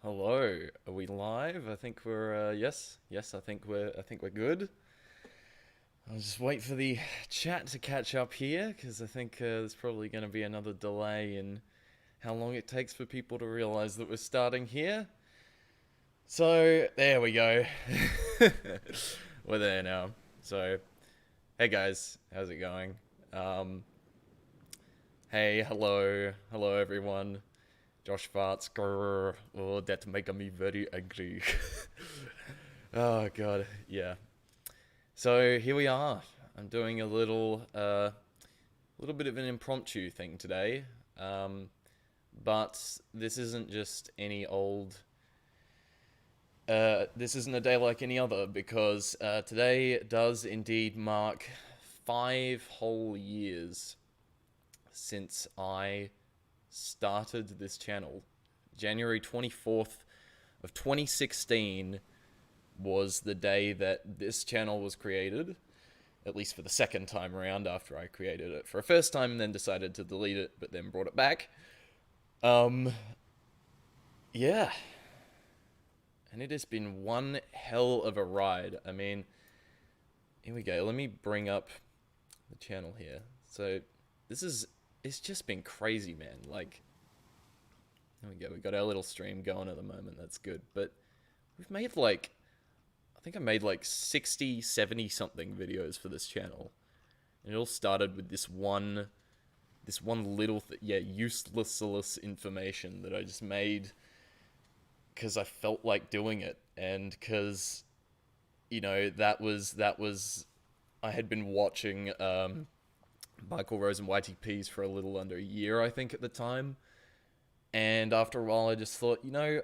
Hello. Are we live? I think we're yes. I think we're good. I'll just wait for the chat to catch up here because I think there's probably going to be another delay in how long it takes for people to realize that we're starting here. So, there we go. We're there now. So, hey guys, how's it going? Um hey, hello everyone. Josh farts. Grrr. Oh, that make me very angry. Oh god, yeah. So here we are. I'm doing a little bit of an impromptu thing today. Um, but this isn't just any old. This isn't a day like any other because today does indeed mark 5 whole years since I started this channel. January 24th of 2016 was the day that this channel was created, at least for the second time around after I created it for a first time and then decided to delete it, but then brought it back. Um, yeah. And it has been one hell of a ride. I mean, here we go. Let me bring up the channel here. So, it's just been crazy, man. Like, there we go. We got our little stream going at the moment. That's good. But we've made I think I made like 60, 70 something videos for this channel. And it all started with this one little, useless information that I just made because I felt like doing it. And because, I had been watching Michael Rose and YTPs for a little under a year, I think, at the time. And after a while, I just thought, I'm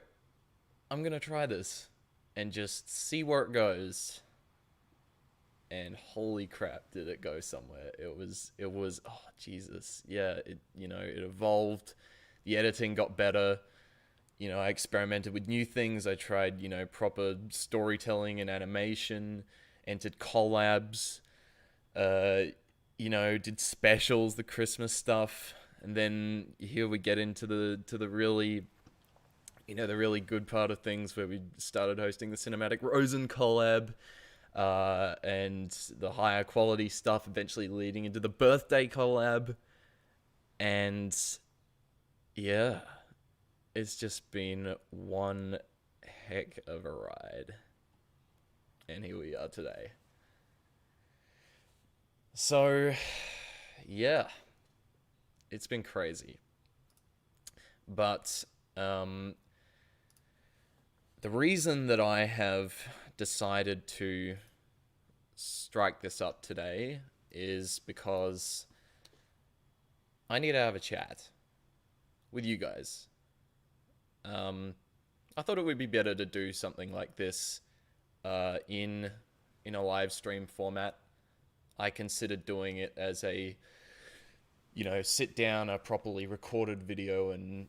going to try this and just see where it goes. And holy crap, did it go somewhere. It was, oh, Jesus. Yeah, it evolved. The editing got better. I experimented with new things. I tried, proper storytelling and animation, entered collabs, did specials, the Christmas stuff. And then here we get into the really, the really good part of things where we started hosting the Cinematic Rosen collab, and the higher quality stuff eventually leading into the birthday collab. And yeah, it's just been one heck of a ride. And here we are today. So, yeah, it's been crazy. But the reason that I have decided to strike this up today is because I need to have a chat with you guys. I thought it would be better to do something like this in a live stream format. I considered doing it as a, sit down a properly recorded video and,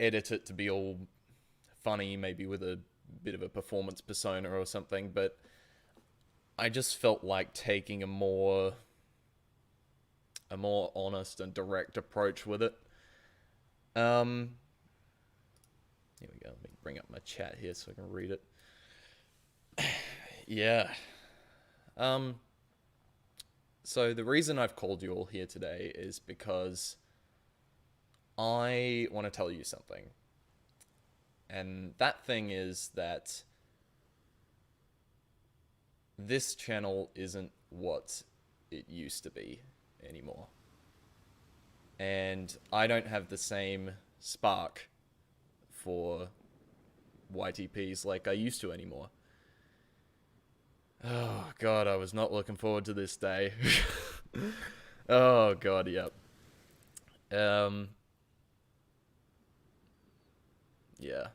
edit it to be all funny, maybe with a bit of a performance persona or something, but I just felt like taking a more honest and direct approach with it. Here we go. Let me bring up my chat here so I can read it. Yeah. So the reason I've called you all here today is because I want to tell you something. And that thing is that this channel isn't what it used to be anymore. And I don't have the same spark for YTPs like I used to anymore. Oh god, I was not looking forward to this day. Oh god, yep. Yeah.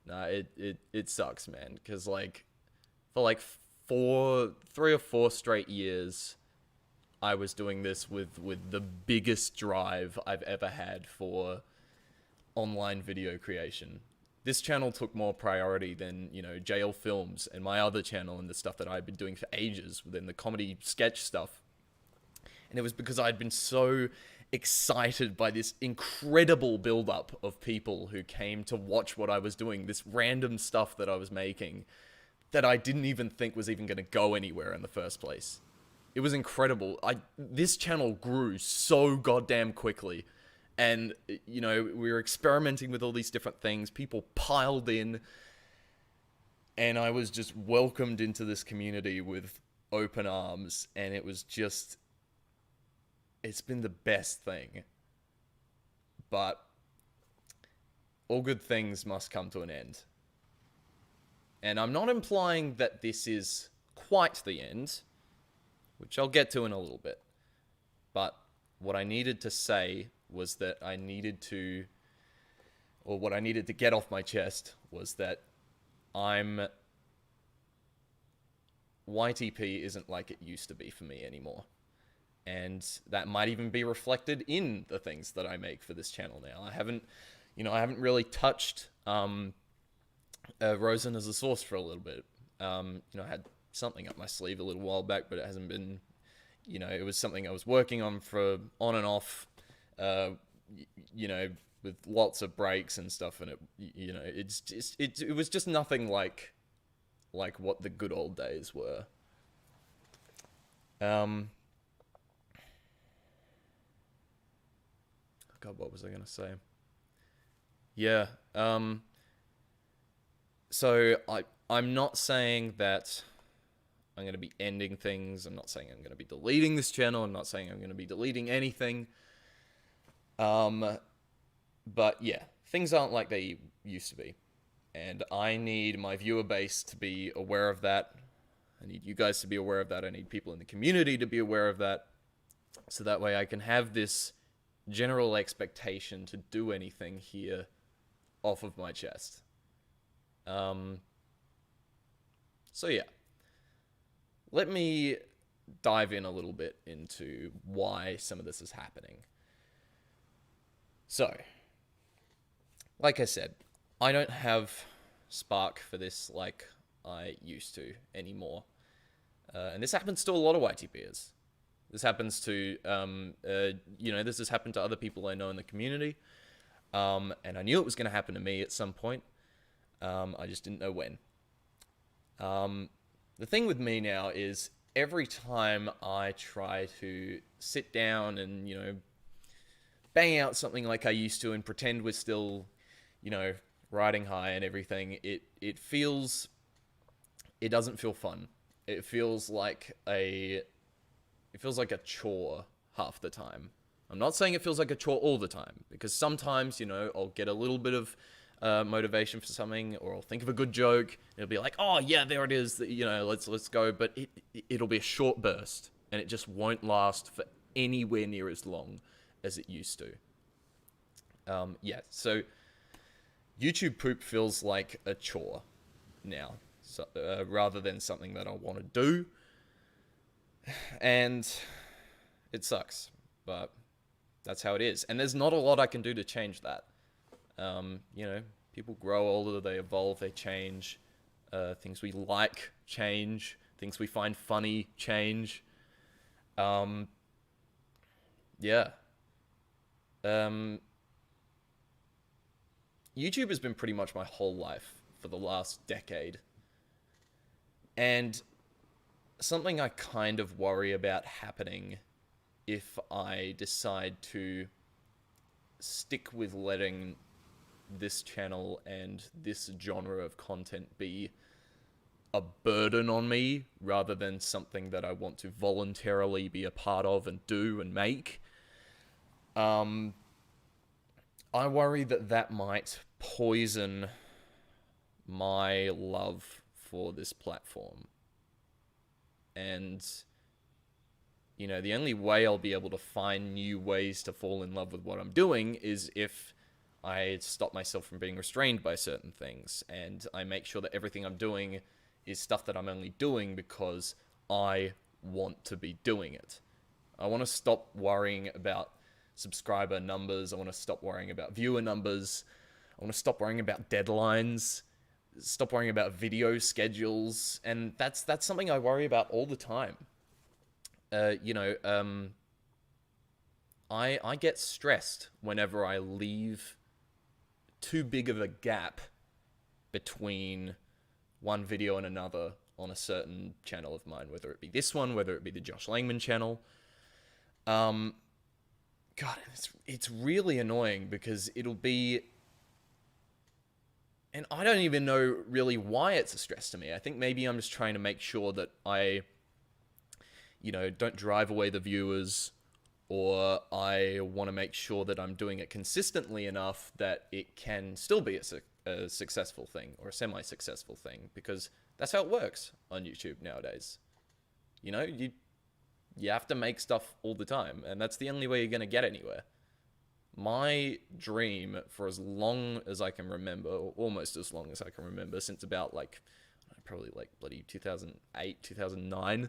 Nah, it sucks, man, cuz for 3 or 4 straight years I was doing this with the biggest drive I've ever had for online video creation. This channel took more priority than, jail films and my other channel and the stuff that I'd been doing for ages within the comedy sketch stuff. And it was because I'd been so excited by this incredible build-up of people who came to watch what I was doing, this random stuff that I was making that I didn't even think was even going to go anywhere in the first place. It was incredible. This channel grew so goddamn quickly. And, you know, we were experimenting with all these different things. People piled in. And I was just welcomed into this community with open arms. And it was just... It's been the best thing. But all good things must come to an end. And I'm not implying that this is quite the end, which I'll get to in a little bit. But what I needed to say was that what I needed to get off my chest was that YTP isn't like it used to be for me anymore. And that might even be reflected in the things that I make for this channel now. I haven't really touched Rosen as a source for a little bit. I had something up my sleeve a little while back, but it hasn't been, it was something I was working on for on and off, with lots of breaks and stuff. And it was just nothing like what the good old days were. God, what was I gonna say? Yeah. So I'm not saying that I'm going to be ending things. I'm not saying I'm going to be deleting this channel. I'm not saying I'm going to be deleting anything. But yeah, things aren't like they used to be. And I need my viewer base to be aware of that. I need you guys to be aware of that. I need people in the community to be aware of that. So that way I can have this general expectation to do anything here off of my chest. So yeah, let me dive in a little bit into why some of this is happening. So, like I said, I don't have spark for this like I used to anymore. And this happens to a lot of YTPers. This happens to, this has happened to other people I know in the community. And I knew it was going to happen to me at some point. I just didn't know when. The thing with me now is every time I try to sit down and, bang out something like I used to and pretend we're still, riding high and everything, it doesn't feel fun. It feels like a chore half the time. I'm not saying it feels like a chore all the time, because sometimes, I'll get a little bit of motivation for something, or I'll think of a good joke, and it'll be like, oh yeah, there it is, let's go, but it'll be a short burst, and it just won't last for anywhere near as long as it used to. So YouTube poop feels like a chore now, so, rather than something that I want to do, and it sucks, but that's how it is, and there's not a lot I can do to change that. People grow older, they evolve, they change. Things we like change. Things we find funny change. YouTube has been pretty much my whole life for the last decade. And something I kind of worry about happening if I decide to stick with letting this channel and this genre of content be a burden on me rather than something that I want to voluntarily be a part of and do and make. I worry that might poison my love for this platform. And, the only way I'll be able to find new ways to fall in love with what I'm doing is if I stop myself from being restrained by certain things, and I make sure that everything I'm doing is stuff that I'm only doing because I want to be doing it. I want to stop worrying about subscriber numbers. I want to stop worrying about viewer numbers. I want to stop worrying about deadlines, stop worrying about video schedules, and that's something I worry about all the time. I get stressed whenever I leave too big of a gap between one video and another on a certain channel of mine, whether it be this one, whether it be the Josh Langman channel. God, it's really annoying because it'll be... And I don't even know really why it's a stress to me. I think maybe I'm just trying to make sure that I, don't drive away the viewers, or I want to make sure that I'm doing it consistently enough that it can still be a successful thing, or a semi-successful thing, because that's how it works on YouTube nowadays. You have to make stuff all the time, and that's the only way you're going to get anywhere. My dream for as long as I can remember, or almost as long as I can remember, since about probably bloody 2008, 2009,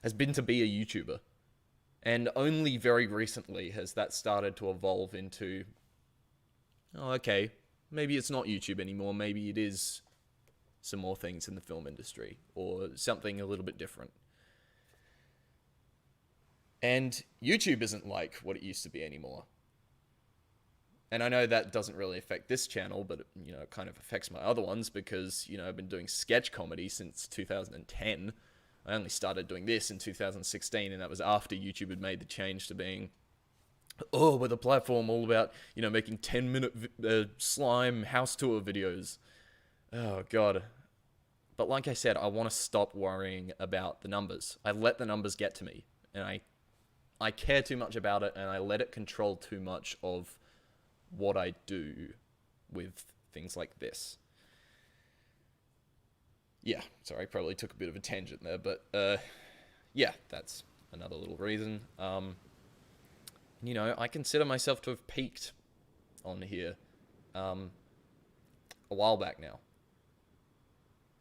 has been to be a YouTuber. And only very recently has that started to evolve into, oh, okay, maybe it's not YouTube anymore, maybe it is some more things in the film industry, or something a little bit different. And YouTube isn't like what it used to be anymore. And I know that doesn't really affect this channel, but it kind of affects my other ones because, I've been doing sketch comedy since 2010. I only started doing this in 2016, and that was after YouTube had made the change to being, with a platform all about, making 10-minute slime house tour videos. Oh, God. But like I said, I want to stop worrying about the numbers. I let the numbers get to me, and I care too much about it, and I let it control too much of what I do with things like this. Yeah, sorry, I probably took a bit of a tangent there, but yeah, that's another little reason. I consider myself to have peaked on here a while back now.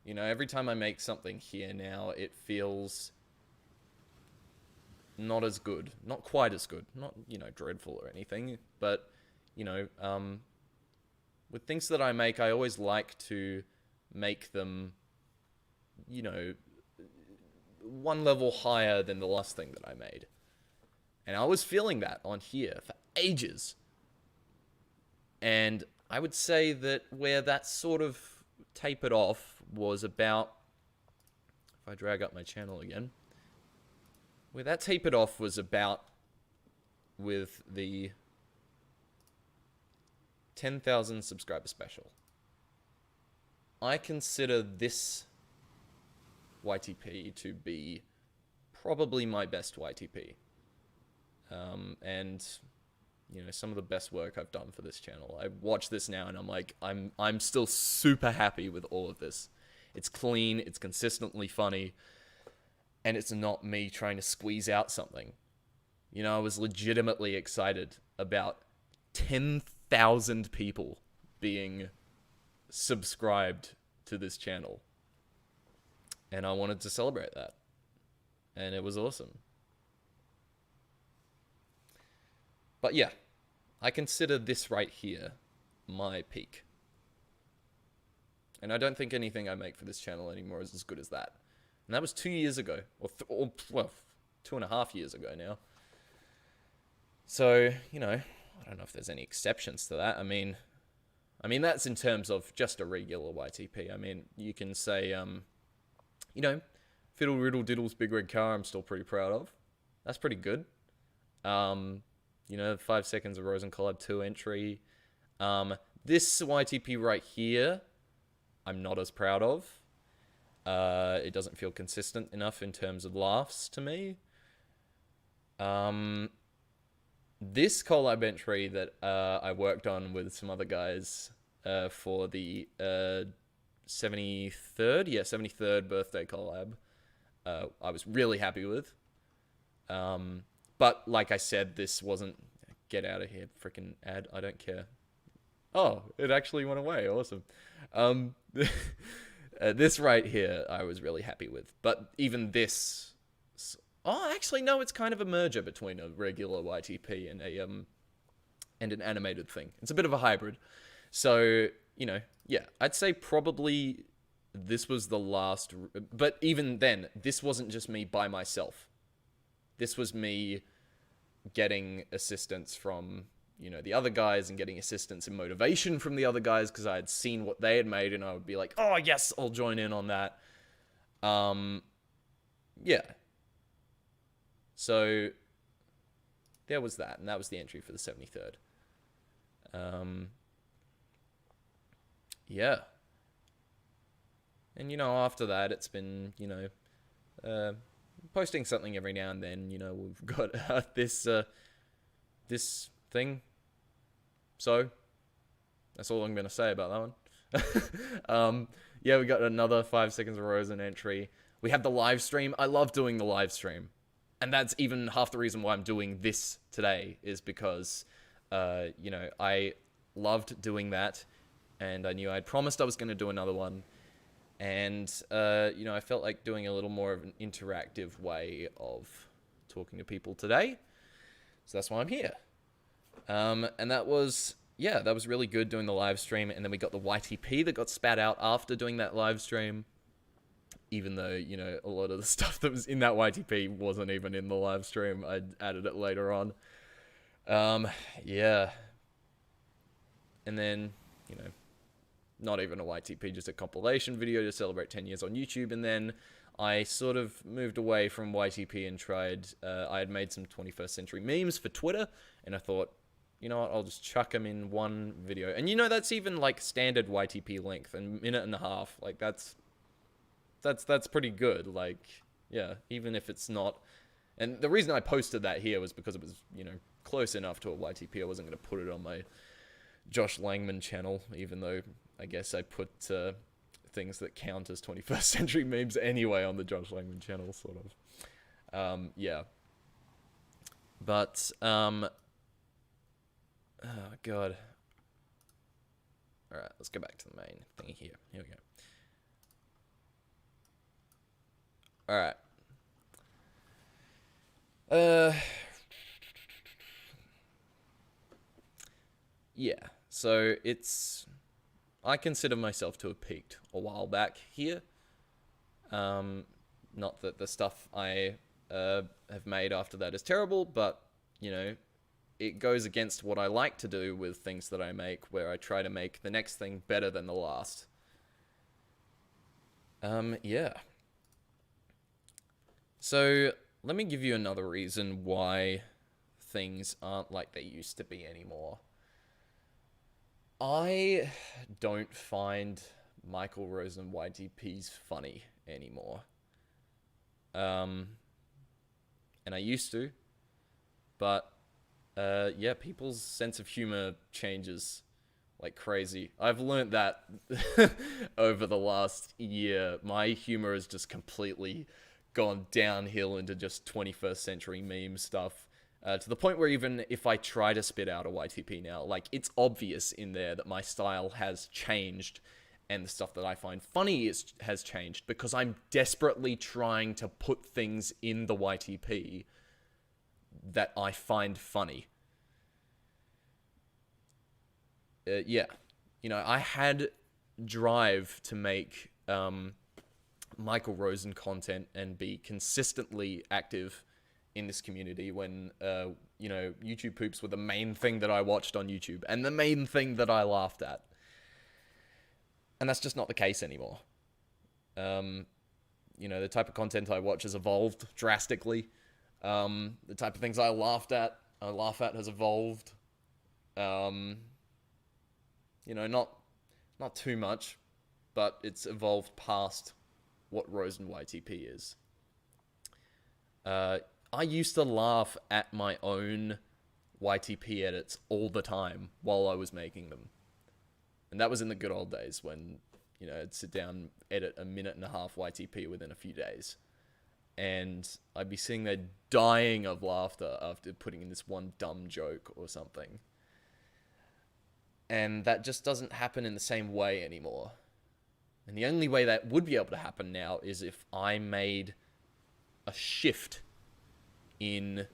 Every time I make something here now, it feels not as good, not quite as good, not, dreadful or anything, but with things that I make, I always like to make them, one level higher than the last thing that I made. And I was feeling that on here for ages. And I would say that where that sort of tapered off was about, if I drag up my channel again, where that tapered off was about with the 10,000 subscriber special. I consider this YTP to be probably my best YTP. And some of the best work I've done for this channel. I watch this now and I'm like, I'm still super happy with all of this. It's clean, it's consistently funny, and it's not me trying to squeeze out something. I was legitimately excited about 10,000 people being subscribed to this channel. And I wanted to celebrate that. And it was awesome. But yeah, I consider this right here my peak. And I don't think anything I make for this channel anymore is as good as that. And that was 2 years ago. Or 2.5 years ago now. So, I don't know if there's any exceptions to that. I mean, that's in terms of just a regular YTP. I mean, you can say, Fiddle Riddle Diddle's Big Red Car, I'm still pretty proud of. That's pretty good. 5 Seconds of Rose and Collab 2 entry. This YTP right here, I'm not as proud of. It doesn't feel consistent enough in terms of laughs to me. This collab entry that I worked on with some other guys for the 73rd birthday collab, I was really happy with. But like I said, this wasn't... Get out of here, freaking ad. I don't care. Oh, it actually went away. Awesome. This right here, I was really happy with. But even this... Oh, actually, no, it's kind of a merger between a regular YTP and an animated thing. It's a bit of a hybrid. So, yeah, I'd say probably this was the last... But even then, this wasn't just me by myself. This was me getting assistance from, you know, the other guys and getting assistance and motivation from the other guys because I had seen what they had made and I would be like, oh, yes, I'll join in on that. Yeah. So there was that, and that was the entry for the 73rd. Yeah. And, you know, after that, it's been, you know, posting something every now and then. You know, we've got this thing. So, that's all I'm going to say about that one. Yeah, we got another 5 Seconds of Rosen entry. We have the live stream. I love doing the live stream. And that's even half the reason why I'm doing this today, is because, you know, I loved doing that. And I knew I'd promised I was going to do another one. And, you know, I felt like doing a little more of an interactive way of talking to people today. So that's why I'm here. And that was, yeah, that was really good doing the live stream. And then we got the YTP that got spat out after doing that live stream. Even though, you know, a lot of the stuff that was in that YTP wasn't even in the live stream. I added it later on. Yeah. And then, you know, not even a YTP, just a compilation video to celebrate 10 years on YouTube. And then I sort of moved away from YTP and tried, I had made some 21st century memes for Twitter. And I thought, you know what, I'll just chuck them in one video. And you know, that's even like standard YTP length, and minute and a half. Like that's pretty good. Like, yeah, even if it's not. And the reason I posted that here was because it was, you know, close enough to a YTP. I wasn't going to put it on my Josh Langman channel, even though I guess I put things that count as 21st century memes anyway on the Josh Langman channel, sort of. Yeah. But, oh, God. Alright, let's go back to the main thing here. Here we go. Alright. Yeah, so I consider myself to have peaked a while back here. Not that the stuff I have made after that is terrible, but, you know, it goes against what I like to do with things that I make, where I try to make the next thing better than the last. Yeah. So, let me give you another reason why things aren't like they used to be anymore. I don't find Michael Rosen YTPs funny anymore. And I used to, but, yeah, people's sense of humor changes like crazy. I've learned that over the last year. My humor has just completely gone downhill into just 21st century meme stuff. To the point where even if I try to spit out a YTP now, like, it's obvious in there that my style has changed and the stuff that I find funny has changed, because I'm desperately trying to put things in the YTP that I find funny. Yeah. You know, I had drive to make Michael Rosen content and be consistently active in this community when, you know, YouTube poops were the main thing that I watched on YouTube and the main thing that I laughed at. And that's just not the case anymore. You know, the type of content I watch has evolved drastically. The type of things I laugh at has evolved. You know, not too much, but it's evolved past what Rosen YTP is. I used to laugh at my own YTP edits all the time while I was making them. And that was in the good old days when, you know, I'd sit down, edit a minute and a half YTP within a few days. And I'd be sitting there dying of laughter after putting in this one dumb joke or something. And that just doesn't happen in the same way anymore. And the only way that would be able to happen now is if I made a shift in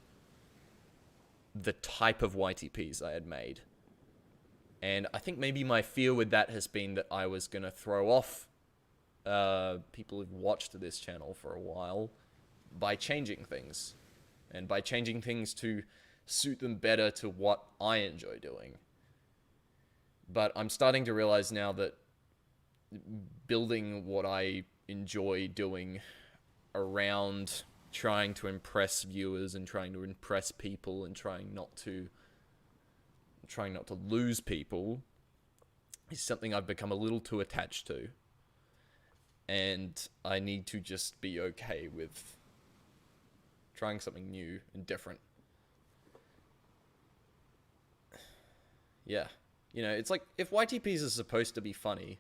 the type of YTPs I had made. And I think maybe my fear with that has been that I was going to throw off people who've watched this channel for a while by changing things. And by changing things to suit them better to what I enjoy doing. But I'm starting to realize now that building what I enjoy doing around trying to impress viewers and trying to impress people and trying not to lose people is something I've become a little too attached to. And I need to just be okay with trying something new and different. Yeah. You know, it's like, if YTPs are supposed to be funny,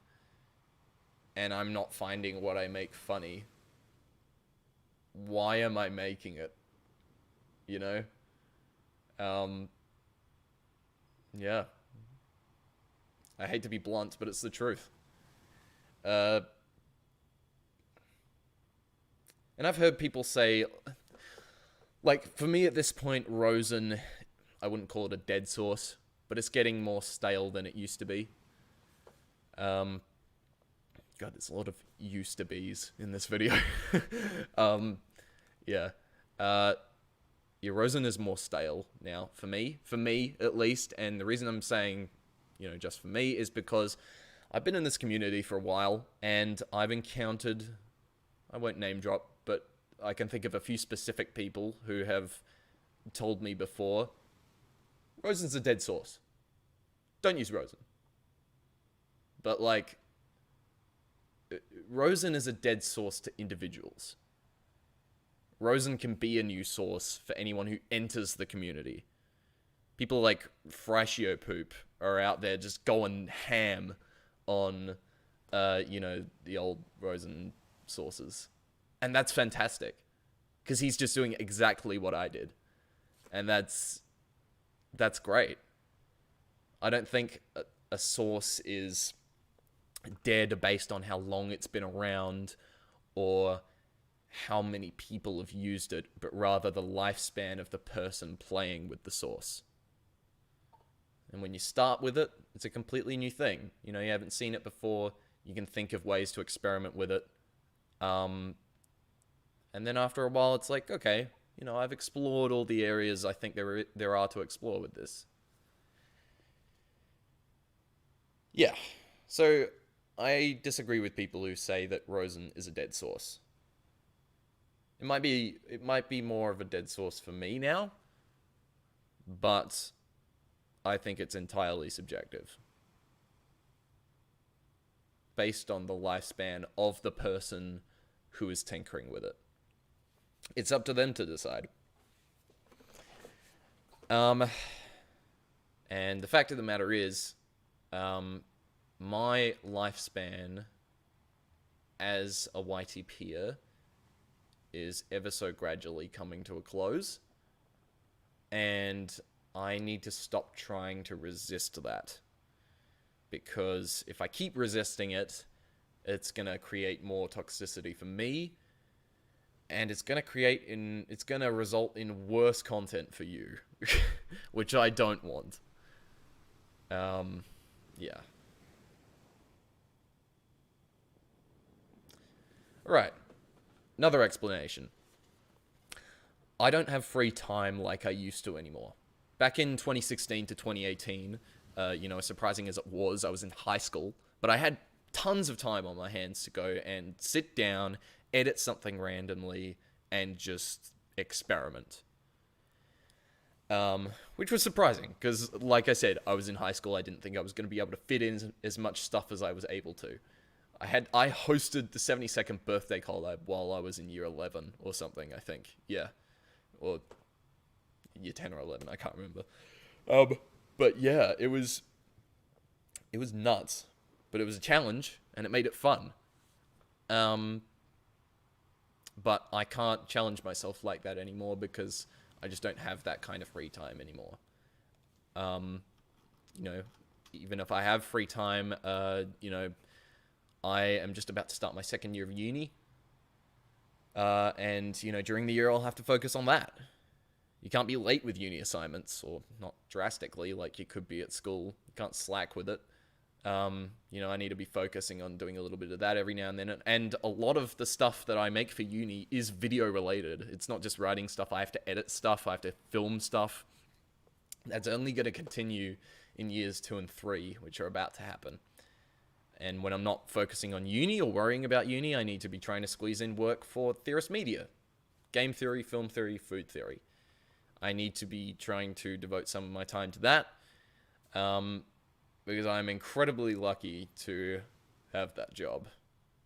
and I'm not finding what I make funny, why am I making it? You know? Yeah. I hate to be blunt, but it's the truth. And I've heard people say, like, for me at this point, Rosen, I wouldn't call it a dead source, but it's getting more stale than it used to be. God, there's a lot of used to be's in this video. Yeah. Yeah, Rosen is more stale now, for me at least, and the reason I'm saying, you know, just for me, is because I've been in this community for a while, and I've encountered, I won't name drop, but I can think of a few specific people who have told me before, Rosen's a dead source. Don't use Rosen. But, like, Rosen is a dead source to individuals. Rosen can be a new source for anyone who enters the community. People like Frashio Poop are out there just going ham on, you know, the old Rosen sources. And that's fantastic. Because he's just doing exactly what I did. And that's great. I don't think a source is dead based on how long it's been around or how many people have used it, but rather the lifespan of the person playing with the source. And when you start with it, it's a completely new thing. You know, you haven't seen it before. You can think of ways to experiment with it. And then after a while, it's like, okay, you know, I've explored all the areas I think there are to explore with this. Yeah. So I disagree with people who say that Rosen is a dead source. It might be more of a dead source for me now, but I think it's entirely subjective. Based on the lifespan of the person who is tinkering with it. It's up to them to decide. And the fact of the matter is, my lifespan as a YTPer is ever so gradually coming to a close. And I need to stop trying to resist that. Because if I keep resisting it, it's going to create more toxicity for me. And it's going to result in worse content for you. Which I don't want. Yeah. Alright. Another explanation. I don't have free time like I used to anymore. Back in 2016 to 2018, you know, as surprising as it was, I was in high school, but I had tons of time on my hands to go and sit down, edit something randomly, and just experiment. Which was surprising, because, like I said, I was in high school, I didn't think I was going to be able to fit in as much stuff as I was able to. I hosted the 72nd birthday collab while I was in year 11 or something, I think. Yeah. Or year 10 or 11, I can't remember. But yeah, it was nuts. But it was a challenge, and it made it fun. But I can't challenge myself like that anymore because I just don't have that kind of free time anymore. You know, even if I have free time, you know, I am just about to start my second year of uni. And, you know, during the year, I'll have to focus on that. You can't be late with uni assignments, or not drastically like you could be at school. You can't slack with it. You know, I need to be focusing on doing a little bit of that every now and then. And a lot of the stuff that I make for uni is video related. It's not just writing stuff. I have to edit stuff. I have to film stuff. That's only going to continue in years 2 and 3, which are about to happen. And when I'm not focusing on uni or worrying about uni, I need to be trying to squeeze in work for Theorist Media, game theory, film theory, food theory. I need to be trying to devote some of my time to that, because I'm incredibly lucky to have that job.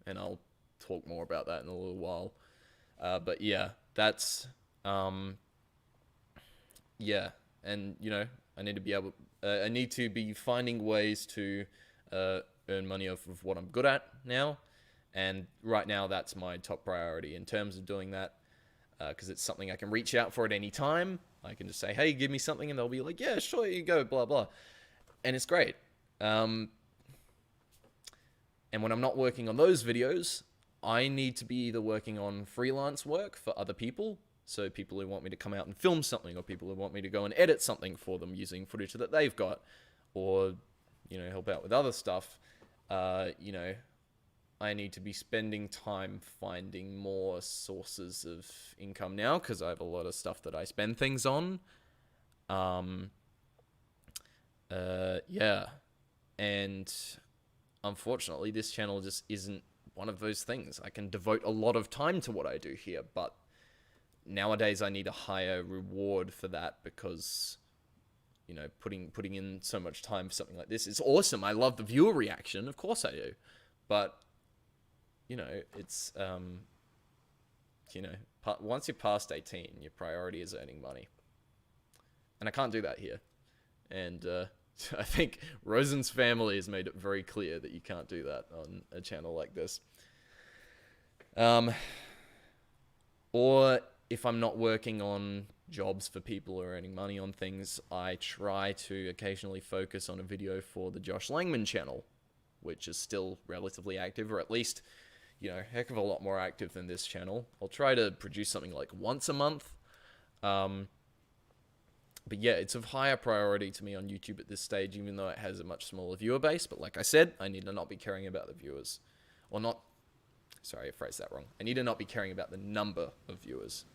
And I'll talk more about that in a little while. But yeah, that's, yeah. And, you know, I need to be able, I need to be finding ways to earn money off of what I'm good at now. And right now, that's my top priority in terms of doing that, because it's something I can reach out for at any time. I can just say, hey, give me something, and they'll be like, yeah, sure, you go, blah, blah. And it's great. And when I'm not working on those videos, I need to be either working on freelance work for other people, so people who want me to come out and film something, or people who want me to go and edit something for them using footage that they've got, or, you know, help out with other stuff. You know, I need to be spending time finding more sources of income now, because I have a lot of stuff that I spend things on. Yeah. And unfortunately, this channel just isn't one of those things. I can devote a lot of time to what I do here, but nowadays I need a higher reward for that, because, you know, putting in so much time for something like this is awesome. I love the viewer reaction, of course I do. But, you know, it's, you know, once you're past 18, your priority is earning money. And I can't do that here. And I think Rosen's family has made it very clear that you can't do that on a channel like this. Or if I'm not working on jobs for people or earning money on things, I try to occasionally focus on a video for the Josh Langman channel, which is still relatively active, or at least, you know, a heck of a lot more active than this channel. I'll try to produce something like once a month. But yeah, it's of higher priority to me on YouTube at this stage, even though it has a much smaller viewer base. But like I said, I need to not be caring about the viewers. Or not, sorry, I phrased that wrong. I need to not be caring about the number of viewers.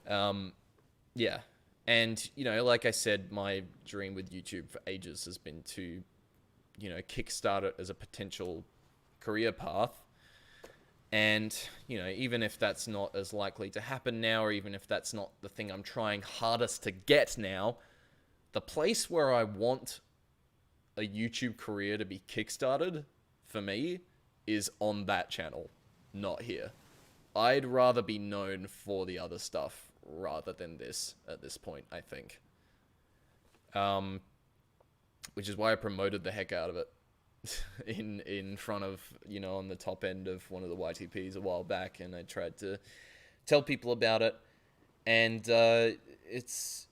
Yeah. And, you know, like I said, my dream with YouTube for ages has been to, you know, kickstart it as a potential career path. And, you know, even if that's not as likely to happen now, or even if that's not the thing I'm trying hardest to get now, the place where I want a YouTube career to be kickstarted for me is on that channel, not here. I'd rather be known for the other stuff rather than this at this point, I think. Which is why I promoted the heck out of it in front of, you know, on the top end of one of the YTPs a while back, and I tried to tell people about it, and it's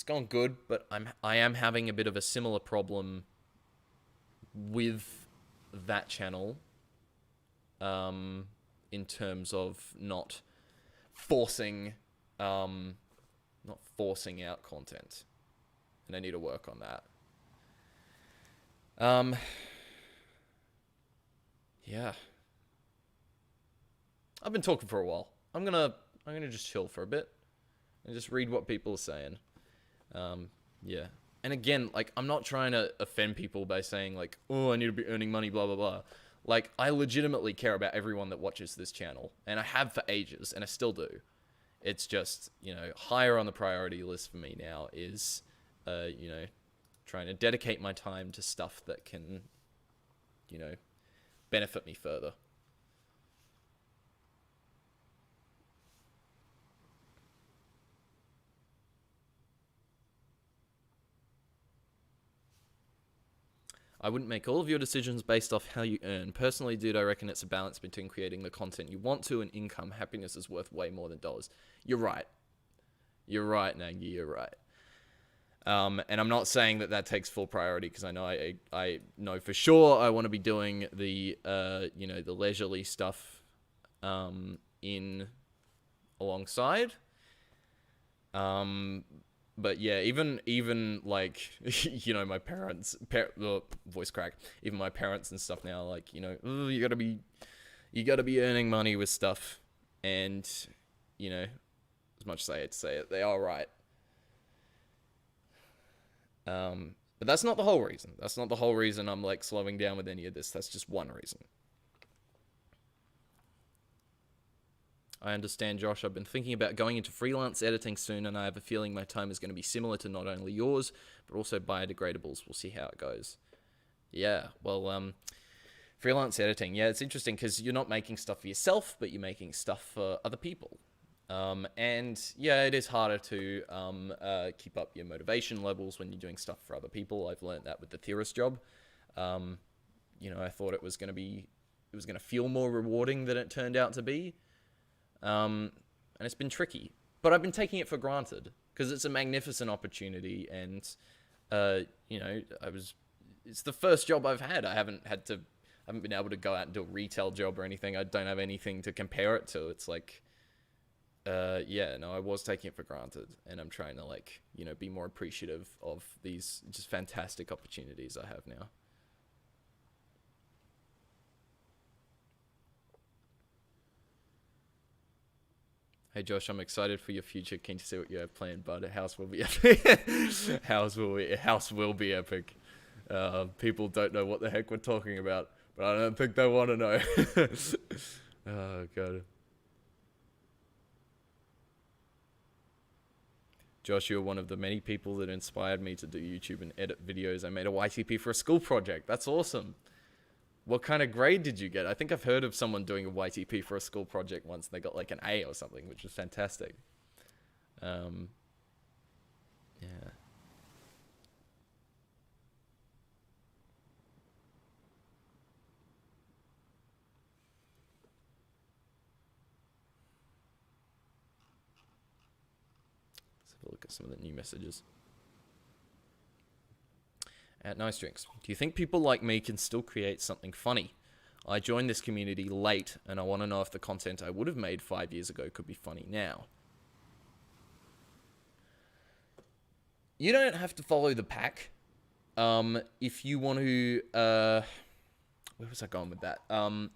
gone good, but I am having a bit of a similar problem with that channel, in terms of not forcing out content, and I need to work on that. Yeah. I've been talking for a while. I'm gonna just chill for a bit and just read what people are saying. Yeah. And again, like, I'm not trying to offend people by saying, like, oh, I need to be earning money, blah, blah, blah. Like, I legitimately care about everyone that watches this channel, and I have for ages, and I still do. It's just, you know, higher on the priority list for me now is, you know, trying to dedicate my time to stuff that can, you know, benefit me further. I wouldn't make all of your decisions based off how you earn. Personally, dude, I reckon it's a balance between creating the content you want to and income. Happiness is worth way more than dollars. You're right. You're right, Nagy, you're right. And I'm not saying that takes full priority, because I know for sure I want to be doing the, you know, the leisurely stuff in alongside. But yeah, even like, you know, my parents, voice crack, even my parents and stuff now, like, you know, you gotta be earning money with stuff. And, you know, as much as I hate to say it, they are right. But that's not the whole reason. That's not the whole reason I'm like slowing down with any of this. That's just one reason. I understand, Josh. I've been thinking about going into freelance editing soon, and I have a feeling my time is going to be similar to not only yours, but also biodegradables. We'll see how it goes. Yeah, well, freelance editing. Yeah, it's interesting because you're not making stuff for yourself, but you're making stuff for other people. And yeah, it is harder to keep up your motivation levels when you're doing stuff for other people. I've learned that with the theorist job. I thought it was going to feel more rewarding than it turned out to be. And it's been tricky, but I've been taking it for granted because it's a magnificent opportunity. And, it's the first job I've had. I haven't been able to go out and do a retail job or anything. I don't have anything to compare it to. It's like, I was taking it for granted, and I'm trying to be more appreciative of these just fantastic opportunities I have now. Hey Josh, I'm excited for your future. Keen to see what you have planned, but house will be epic. House will be epic. People don't know what the heck we're talking about, but I don't think they want to know. Oh god. Josh, you're one of the many people that inspired me to do YouTube and edit videos. I made a YTP for a school project. That's awesome. What kind of grade did you get? I think I've heard of someone doing a YTP for a school project once. And they got like an A or something, which was fantastic. Yeah. Let's have a look at some of the new messages. At NoiceDrinkz, do you think people like me can still create something funny? I joined this community late, and I want to know if the content I would have made 5 years ago could be funny now. You don't have to follow the pack. If you want to... where was I going with that? How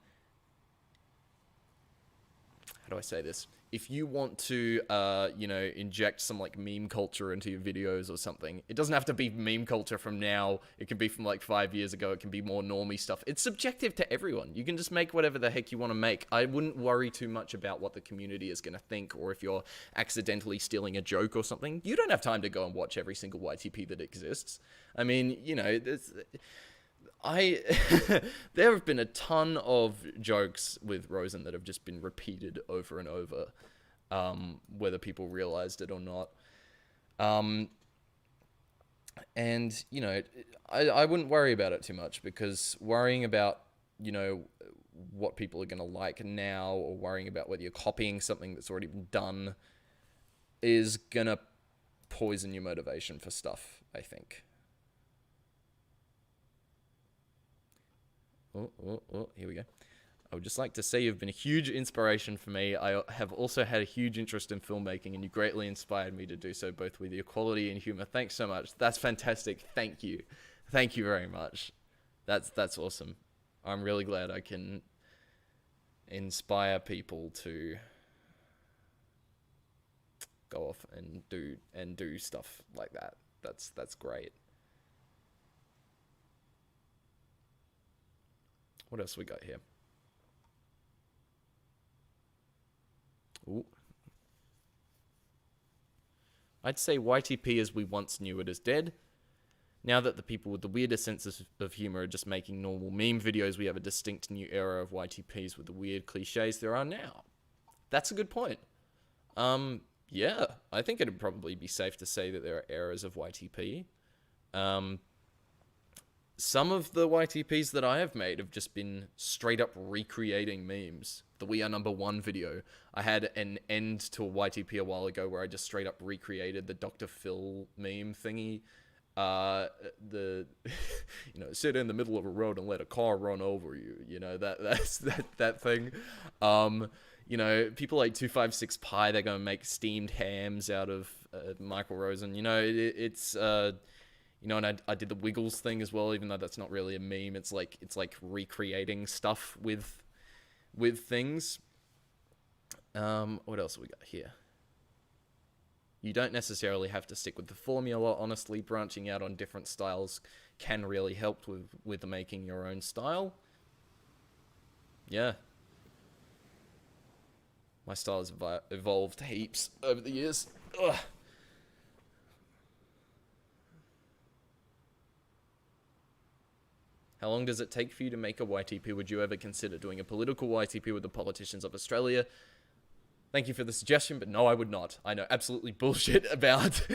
do I say this? If you want to, inject some like meme culture into your videos or something, it doesn't have to be meme culture from now. It can be from like 5 years ago. It can be more normie stuff. It's subjective to everyone. You can just make whatever the heck you want to make. I wouldn't worry too much about what the community is going to think, or if you're accidentally stealing a joke or something. You don't have time to go and watch every single YTP that exists. I mean, there have been a ton of jokes with Rosen that have just been repeated over and over, whether people realized it or not. I wouldn't worry about it too much, because worrying about, what people are going to like now, or worrying about whether you're copying something that's already been done, is going to poison your motivation for stuff, I think. Here we go. I would just like to say you've been a huge inspiration for me. I have also had a huge interest in filmmaking, and you greatly inspired me to do so, both with your quality and humor. Thanks so much. That's fantastic. Thank you. Thank you very much. That's awesome. I'm really glad I can inspire people to go off and do stuff like that. That's great. What else we got here? Ooh. I'd say YTP as we once knew it is dead. Now that the people with the weirdest senses of humor are just making normal meme videos, we have a distinct new era of YTPs with the weird cliches there are now. That's a good point. Yeah, I think it'd probably be safe to say that there are eras of YTP. Some of the YTPs that I have made have just been straight up recreating memes. The We Are Number One video. I had an end to a YTP a while ago where I just straight up recreated the Dr. Phil meme thingy. Sit in the middle of a road and let a car run over you. That thing. People like 256 Pi, they're going to make steamed hams out of Michael Rosen. And I did the Wiggles thing as well, even though that's not really a meme. It's like recreating stuff with things. What else have we got here? You don't necessarily have to stick with the formula. Honestly, branching out on different styles can really help with making your own style. Yeah. My style has evolved heaps over the years. Ugh. How long does it take for you to make a YTP? Would you ever consider doing a political YTP with the politicians of Australia? Thank you for the suggestion, but no, I would not. I know absolutely bullshit about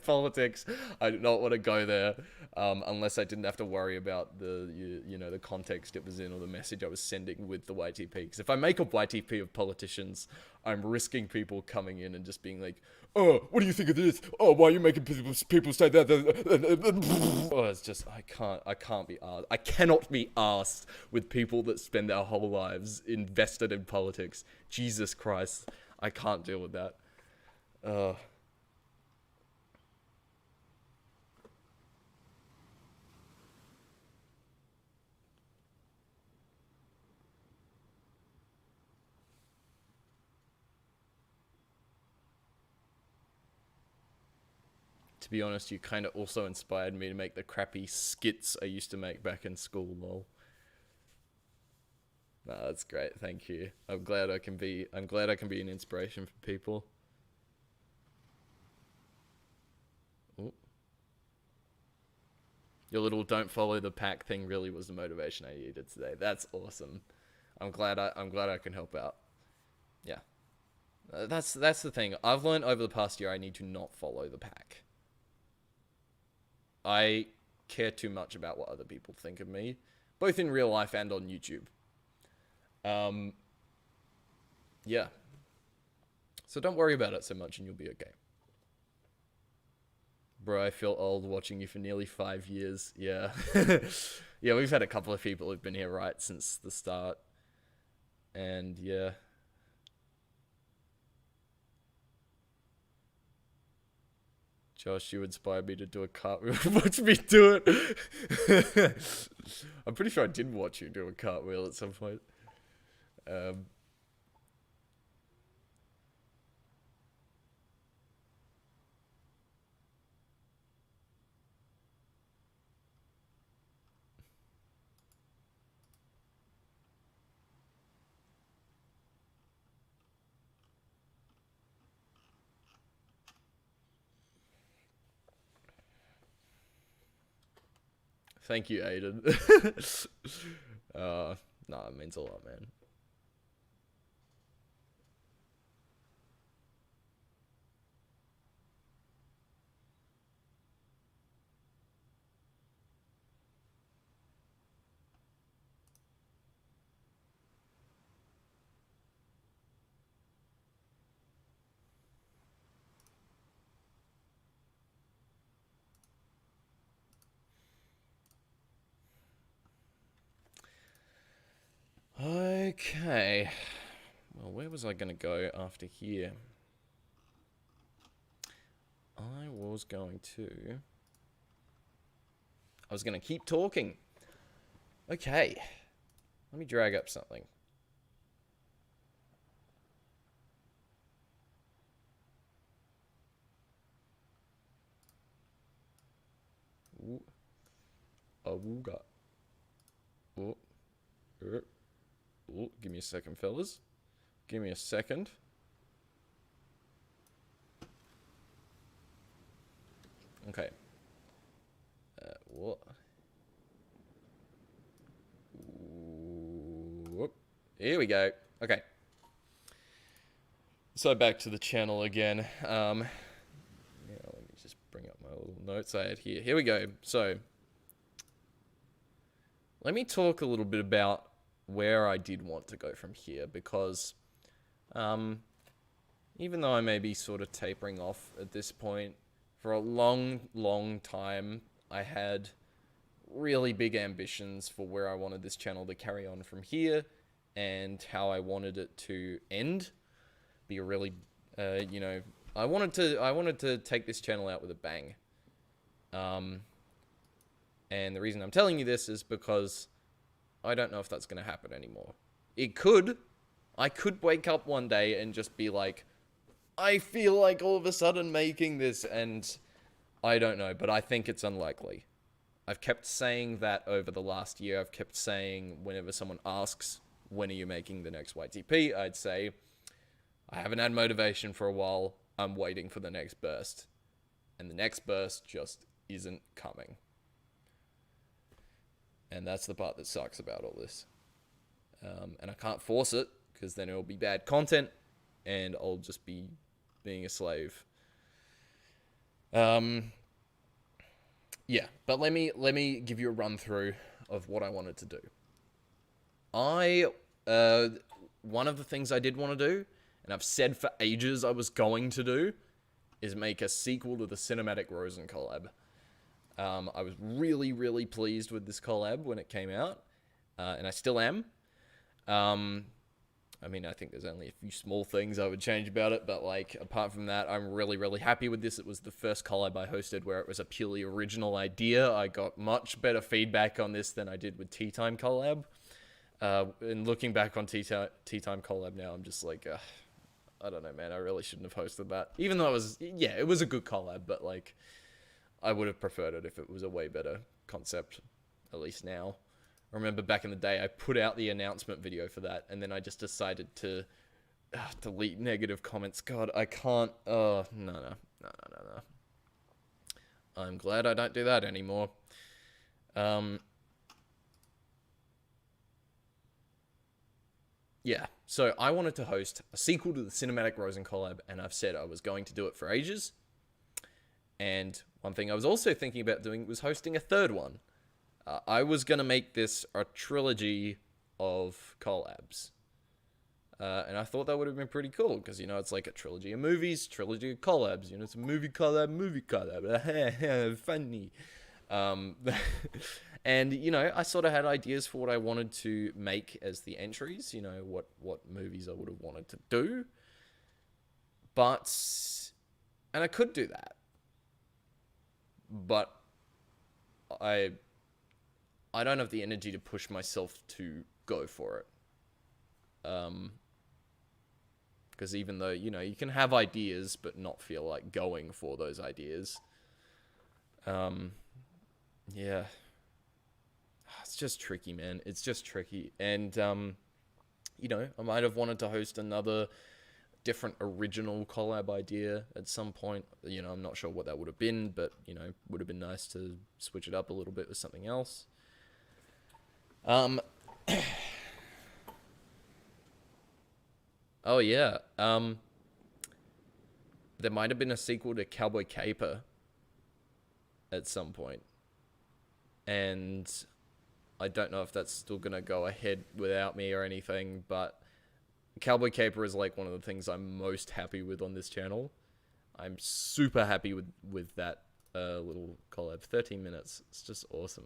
politics. I do not want to go there unless I didn't have to worry about the context it was in or the message I was sending with the YTP. Because if I make a YTP of politicians, I'm risking people coming in and just being like, "Oh, what do you think of this? Oh, why are you making people say that?" Oh, it's just I can't be asked. I cannot be asked with people that spend their whole lives invested in politics. Jesus Christ, I can't deal with that. To be honest, you kind of also inspired me to make the crappy skits I used to make back in school, lol. Nah, that's great. Thank you. I'm glad I can be an inspiration for people. Ooh. Your little don't follow the pack thing really was the motivation I needed today. That's awesome. I'm glad I can help out. Yeah. That's the thing. I've learned over the past year I need to not follow the pack. I care too much about what other people think of me, both in real life and on YouTube. Yeah. So don't worry about it so much and you'll be okay. Bro, I feel old watching you for nearly 5 years. Yeah. Yeah, we've had a couple of people who've been here right since the start. And yeah. Josh, you inspired me to do a cartwheel. Watch me do it. I'm pretty sure I did watch you do a cartwheel at some point. Thank you, Aiden. Nah, it means a lot, man. Okay. Well, where was I going to go after here? I was going to keep talking. Okay. Let me drag up something. Ooh. Awooga. Oh. Oh, give me a second, fellas. Give me a second. Okay. What? Whoop. Here we go. Okay. So back to the channel again. Yeah, let me just bring up my little notes I had here. Here we go. So, let me talk a little bit about where I did want to go from here, because even though I may be sort of tapering off at this point, for a long time I had really big ambitions for where I wanted this channel to carry on from here and how I wanted it to end. Be a really I wanted to take this channel out with a bang. And the reason I'm telling you this is because I don't know if that's going to happen anymore. It could. I could wake up one day and just be like, I feel like all of a sudden making this, and I don't know, but I think it's unlikely. I've kept saying that over the last year. I've kept saying whenever someone asks, when are you making the next YTP? I'd say, I haven't had motivation for a while. I'm waiting for the next burst. And the next burst just isn't coming. And that's the part that sucks about all this. And I can't force it, because then it'll be bad content, and I'll just be being a slave. Yeah, but let me give you a run through of what I wanted to do. One of the things I did want to do, and I've said for ages I was going to do, is make a sequel to the Cinematic Rosen collab. I was really, really pleased with this collab when it came out, and I still am. I mean, I think there's only a few small things I would change about it, but, like, apart from that, I'm really, really happy with this. It was the first collab I hosted where it was a purely original idea. I got much better feedback on this than I did with Tea Time collab. And looking back on Tea Time collab now, I'm just like, I don't know, man, I really shouldn't have hosted that. Even though it was a good collab, but, like, I would have preferred it if it was a way better concept, at least now. I remember back in the day, I put out the announcement video for that, and then I just decided to delete negative comments. God, I can't. Oh, no. I'm glad I don't do that anymore. Yeah, so I wanted to host a sequel to the Cinematic Rosen collab, and I've said I was going to do it for ages. And one thing I was also thinking about doing was hosting a third one. I was going to make this a trilogy of collabs. And I thought that would have been pretty cool, because, you know, it's like a trilogy of movies, trilogy of collabs. You know, it's a movie collab. Funny. And, you know, I sort of had ideas for what I wanted to make as the entries, you know, what movies I would have wanted to do. And I could do that. But I don't have the energy to push myself to go for it. Because even though, you know, you can have ideas but not feel like going for those ideas. Yeah. It's just tricky, man. It's just tricky. And, you know, I might have wanted to host another different original collab idea at some point. You know, I'm not sure what that would have been, but, you know, would have been nice to switch it up a little bit with something else. Oh yeah. There might have been a sequel to Cowboy Caper at some point. And I don't know if that's still gonna go ahead without me or anything, but Cowboy Caper is like one of the things I'm most happy with on this channel. I'm super happy with that little collab. 13 minutes. It's just awesome.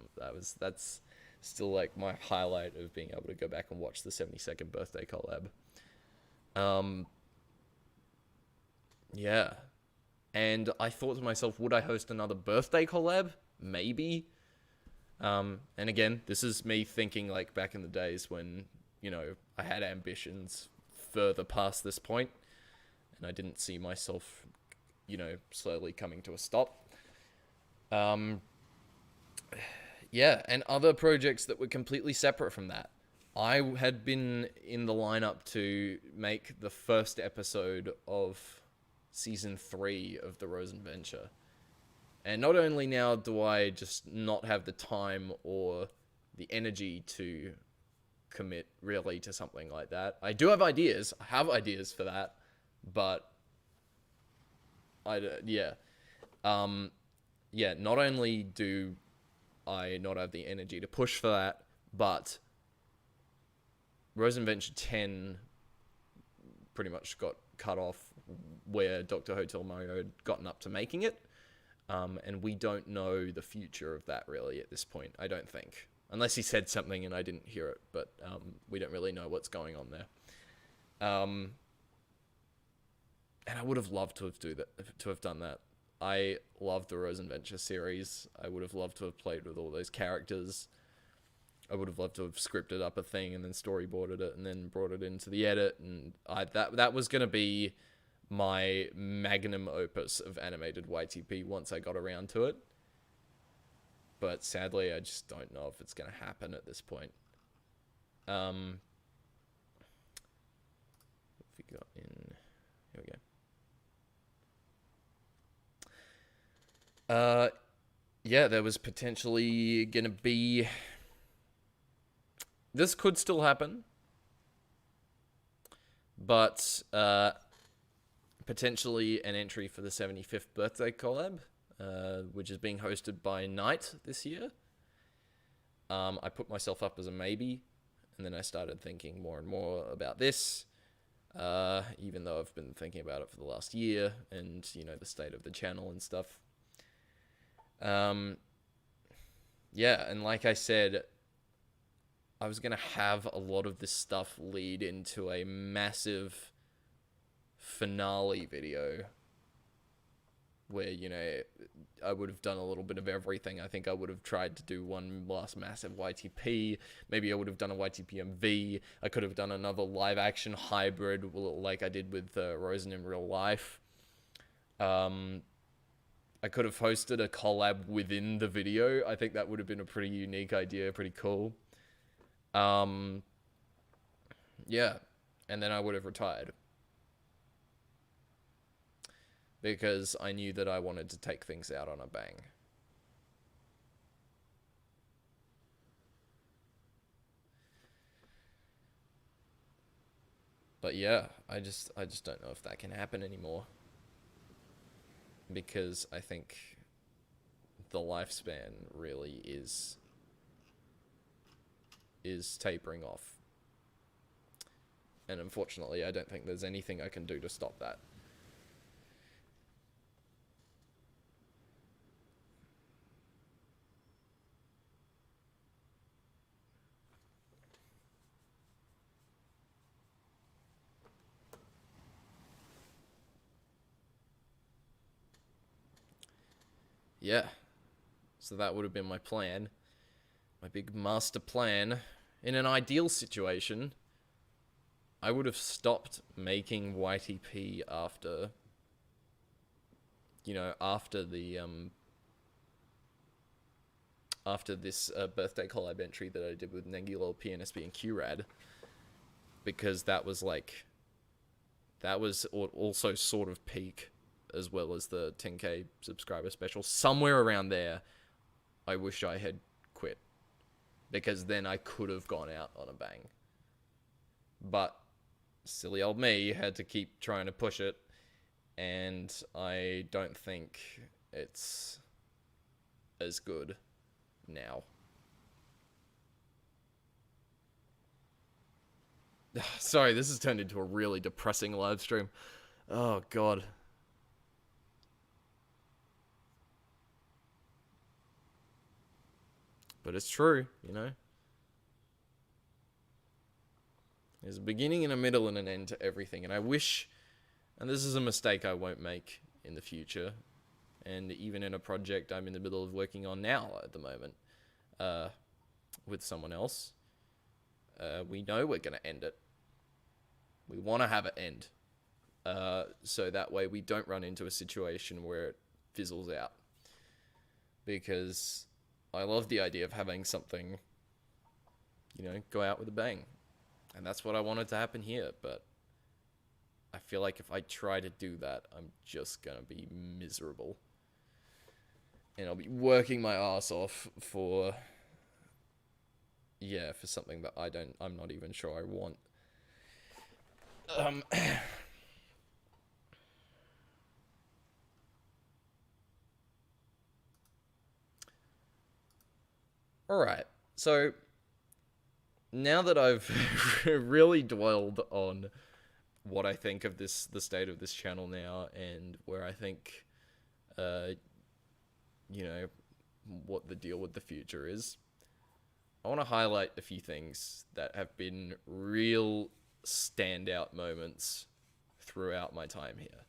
That's still like my highlight of being able to go back and watch the 72nd birthday collab. Yeah. And I thought to myself, would I host another birthday collab? Maybe. And again, this is me thinking like back in the days when, you know, I had ambitions further past this point, and I didn't see myself, you know, slowly coming to a stop. Yeah, and other projects that were completely separate from that. I had been in the lineup to make the first episode of Season 3 of the Rosen Venture. And not only now do I just not have the time or the energy to commit really to something like that. I do have ideas. I have ideas for that. But, yeah, not only do I not have the energy to push for that, but Rosen Venture 10 pretty much got cut off where Dr. Hotel Mario had gotten up to making it. And we don't know the future of that really at this point, I don't think. Unless he said something and I didn't hear it, but we don't really know what's going on there. And I would have loved to have done that. I love the Rosen Venture series. I would have loved to have played with all those characters. I would have loved to have scripted up a thing and then storyboarded it and then brought it into the edit. And that was going to be my magnum opus of animated YTP once I got around to it. But sadly, I just don't know if it's going to happen at this point. What have we got in? Here we go. Yeah, there was potentially going to be... This could still happen. But potentially an entry for the 75th birthday collab, which is being hosted by Night this year. I put myself up as a maybe, and then I started thinking more and more about this, even though I've been thinking about it for the last year, and, you know, the state of the channel and stuff. Yeah, and like I said, I was going to have a lot of this stuff lead into a massive finale video where, you know, I would have done a little bit of everything. I think I would have tried to do one last massive YTP. Maybe I would have done a YTP MV. I could have done another live action hybrid like I did with Rosen in real life. I could have hosted a collab within the video. I think that would have been a pretty unique idea, pretty cool. Yeah, and then I would have retired. Because I knew that I wanted to take things out on a bang. But yeah, I just don't know if that can happen anymore. Because I think the lifespan really is tapering off. And unfortunately, I don't think there's anything I can do to stop that. Yeah. So that would have been my plan. My big master plan. In an ideal situation, I would have stopped making YTP after, you know, after the, after this birthday collab entry that I did with Negulol, PNSB, and QRAD. Because that was like, that was also sort of peak, as well as the 10k subscriber special. Somewhere around there, I wish I had quit. Because then I could have gone out on a bang. But silly old me had to keep trying to push it. And I don't think it's as good now. Sorry, this has turned into a really depressing live stream. Oh, God. But it's true, you know? There's a beginning and a middle and an end to everything. And I wish, and this is a mistake I won't make in the future, and even in a project I'm in the middle of working on now at the moment, with someone else, we know we're going to end it. We want to have it end. So that way we don't run into a situation where it fizzles out. Because I love the idea of having something, you know, go out with a bang. And that's what I wanted to happen here, but I feel like if I try to do that, I'm just gonna be miserable. And I'll be working my ass off for, yeah, for something that I'm not even sure I want. Alright, so now that I've really dwelled on what I think of the state of this channel now, and where I think, you know, what the deal with the future is, I want to highlight a few things that have been real standout moments throughout my time here.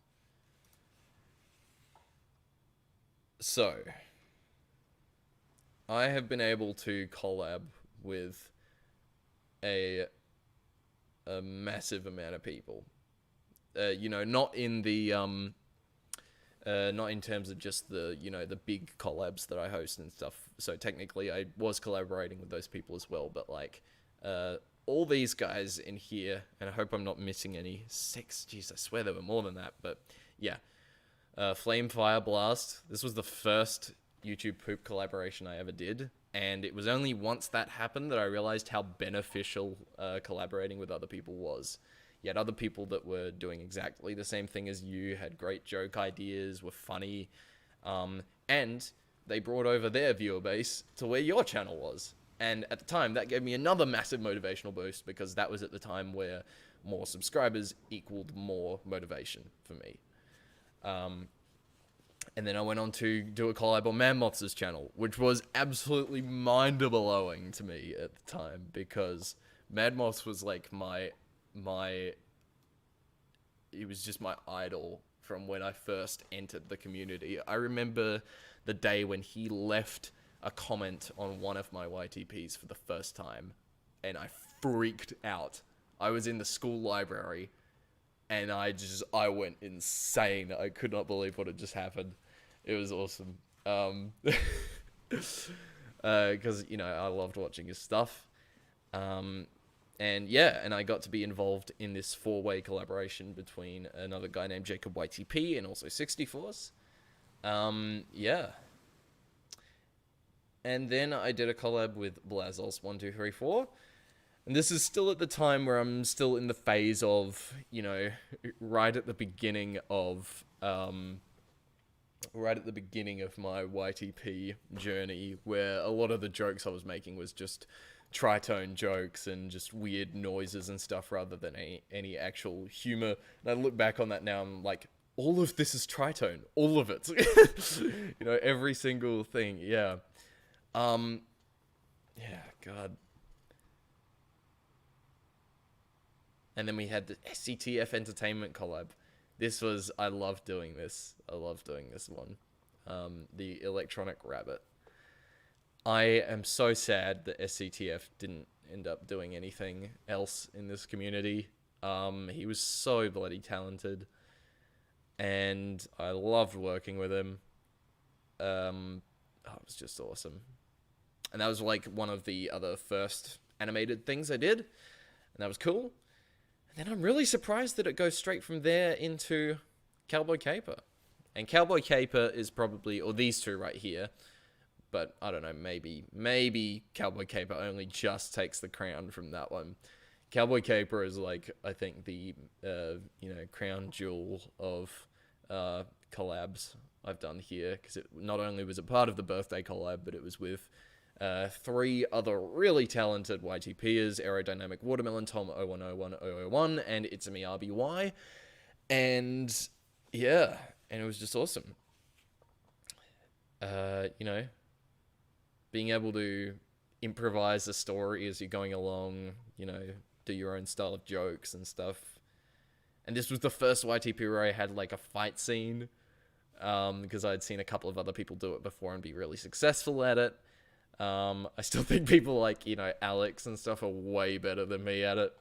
So, I have been able to collab with a massive amount of people. you know, not in the not in terms of just the, you know, the big collabs that I host and stuff. So technically I was collaborating with those people as well, but like all these guys in here, and I hope I'm not missing any. 6, jeez, I swear there were more than that, but yeah. Flame Fire Blast. This was the first YouTube poop collaboration I ever did, and it was only once that happened that I realized how beneficial collaborating with other people was. You had other people that were doing exactly the same thing as you, had great joke ideas, were funny, and they brought over their viewer base to where your channel was. And at the time, that gave me another massive motivational boost, because that was at the time where more subscribers equaled more motivation for me. And then I went on to do a collab on Mammoth's channel, which was absolutely mind-blowing to me at the time, because Madmoth was like he was just my idol from when I first entered the community. I remember the day when he left a comment on one of my YTPs for the first time, and I freaked out. I was in the school library, and I went insane. I could not believe what had just happened. It was awesome. Because, you know, I loved watching his stuff. And yeah, and I got to be involved in this 4-way collaboration between another guy named Jacob YTP and also 60force. Yeah. And then I did a collab with Blazos1234. And this is still at the time where I'm still in the phase of, you know, right at the beginning of my YTP journey, where a lot of the jokes I was making was just tritone jokes and just weird noises and stuff rather than any actual humor. And I look back on that now, and I'm like, all of this is tritone. All of it. You know, every single thing. Yeah. Yeah, God. And then we had the SCTF Entertainment collab. I loved doing this. I love doing this one. The Electronic Rabbit. I am so sad that SCTF didn't end up doing anything else in this community. He was so bloody talented, and I loved working with him. It was just awesome. And that was like one of the other first animated things I did, and that was cool. And then I'm really surprised that it goes straight from there into Cowboy Caper. And Cowboy Caper is probably, or these two right here, but I don't know, maybe Cowboy Caper only just takes the crown from that one. Cowboy Caper is like, I think the, you know, crown jewel of collabs I've done here, because it not only was a part of the birthday collab, but it was with 3 other really talented YTPers, Aerodynamic Watermelon, Tom 0101001, and It's Me RBY. And yeah, and it was just awesome. You know, being able to improvise a story as you're going along, you know, do your own style of jokes and stuff. And this was the first YTP where I had like a fight scene, because I'd seen a couple of other people do it before and be really successful at it. I still think people like, you know, Alex and stuff are way better than me at it,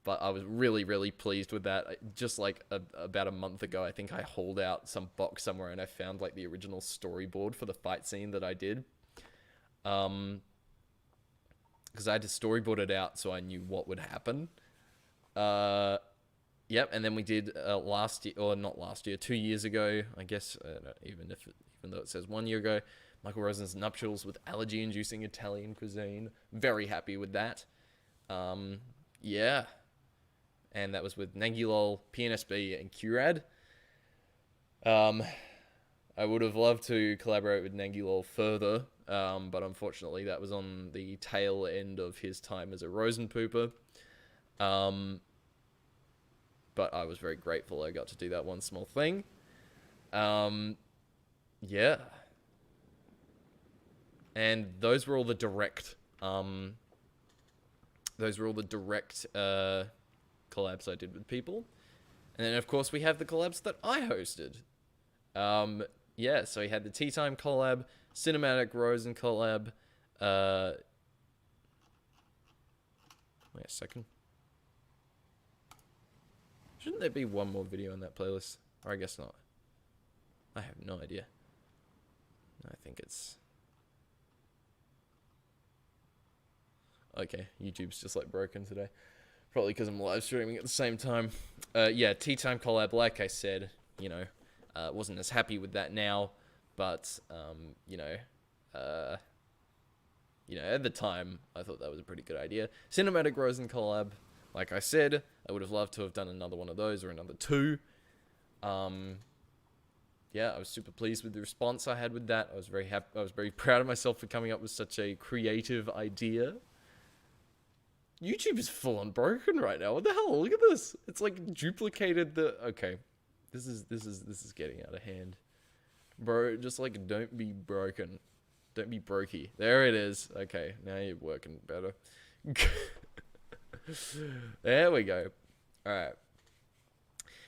but I was really, really pleased with that. Just like about a month ago, I think I hauled out some box somewhere and I found like the original storyboard for the fight scene that I did. Because I had to storyboard it out so I knew what would happen. Yep, and then we did last year, or not last year, 2 years ago, I guess, even though it says 1 year ago, Michael Rosen's nuptials with allergy-inducing Italian cuisine. Very happy with that. Yeah. And that was with Nangilol, PNSB, and Curad. I would have loved to collaborate with Nangilol further, but unfortunately that was on the tail end of his time as a Rosen pooper. But I was very grateful I got to do that one small thing. Yeah. And those were all the direct, collabs I did with people. And then, of course, we have the collabs that I hosted. Yeah, so we had the Tea Time collab, Cinematic Rosen collab. Wait a second. Shouldn't there be one more video in that playlist? Or I guess not. I have no idea. I think it's... Okay, YouTube's just like broken today. Probably because I'm live streaming at the same time. Yeah, Tea Time collab, like I said, you know, wasn't as happy with that now, but, you know, at the time, I thought that was a pretty good idea. Cinematic Rosen collab, like I said, I would have loved to have done another one of those or another two. Yeah, I was super pleased with the response I had with that. I was very happy. I was very proud of myself for coming up with such a creative idea. YouTube is full on broken right now. What the hell? Look at this. It's like duplicated the... Okay. This is getting out of hand. Bro, just like don't be broken. Don't be brokey. There it is. Okay, now you're working better. There we go. Alright.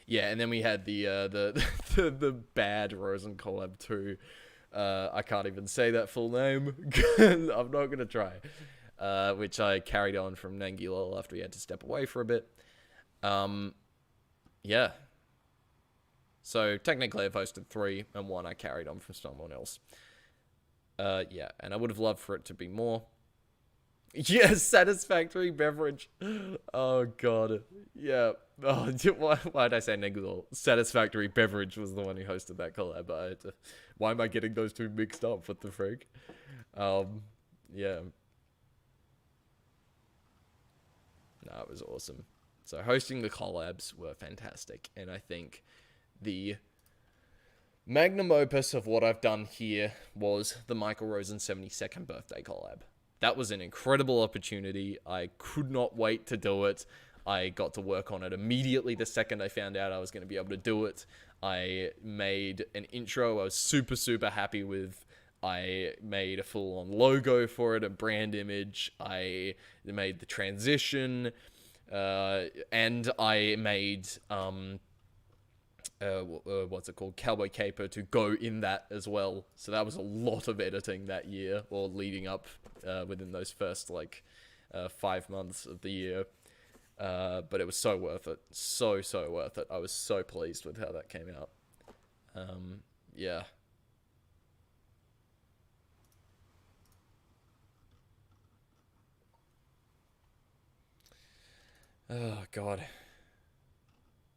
Yeah, and then we had the bad Rosen collab too. I can't even say that full name. I'm not gonna try. Which I carried on from Nangilol after we had to step away for a bit. Yeah. So technically I've hosted 3, and 1 I carried on from someone else. Yeah, and I would have loved for it to be more. Yes, satisfactory beverage. Oh god. Yeah. Oh, why did I say Nangilol? Satisfactory beverage was the one who hosted that collab. Why am I getting those two mixed up? What the frig? Yeah. No, it was awesome. So hosting the collabs were fantastic, and I think the magnum opus of what I've done here was the Michael Rosen 72nd birthday collab. That was an incredible opportunity. I could not wait to do it. I got to work on it immediately the second I found out I was going to be able to do it. I made an intro I was super, super happy with. I made a full-on logo for it, a brand image. I made the transition, and I made, what's it called? Cowboy Caper to go in that as well. So that was a lot of editing that year, or leading up within those first, 5 months of the year. But it was so worth it. So, so worth it. I was so pleased with how that came out. Yeah. Oh, God.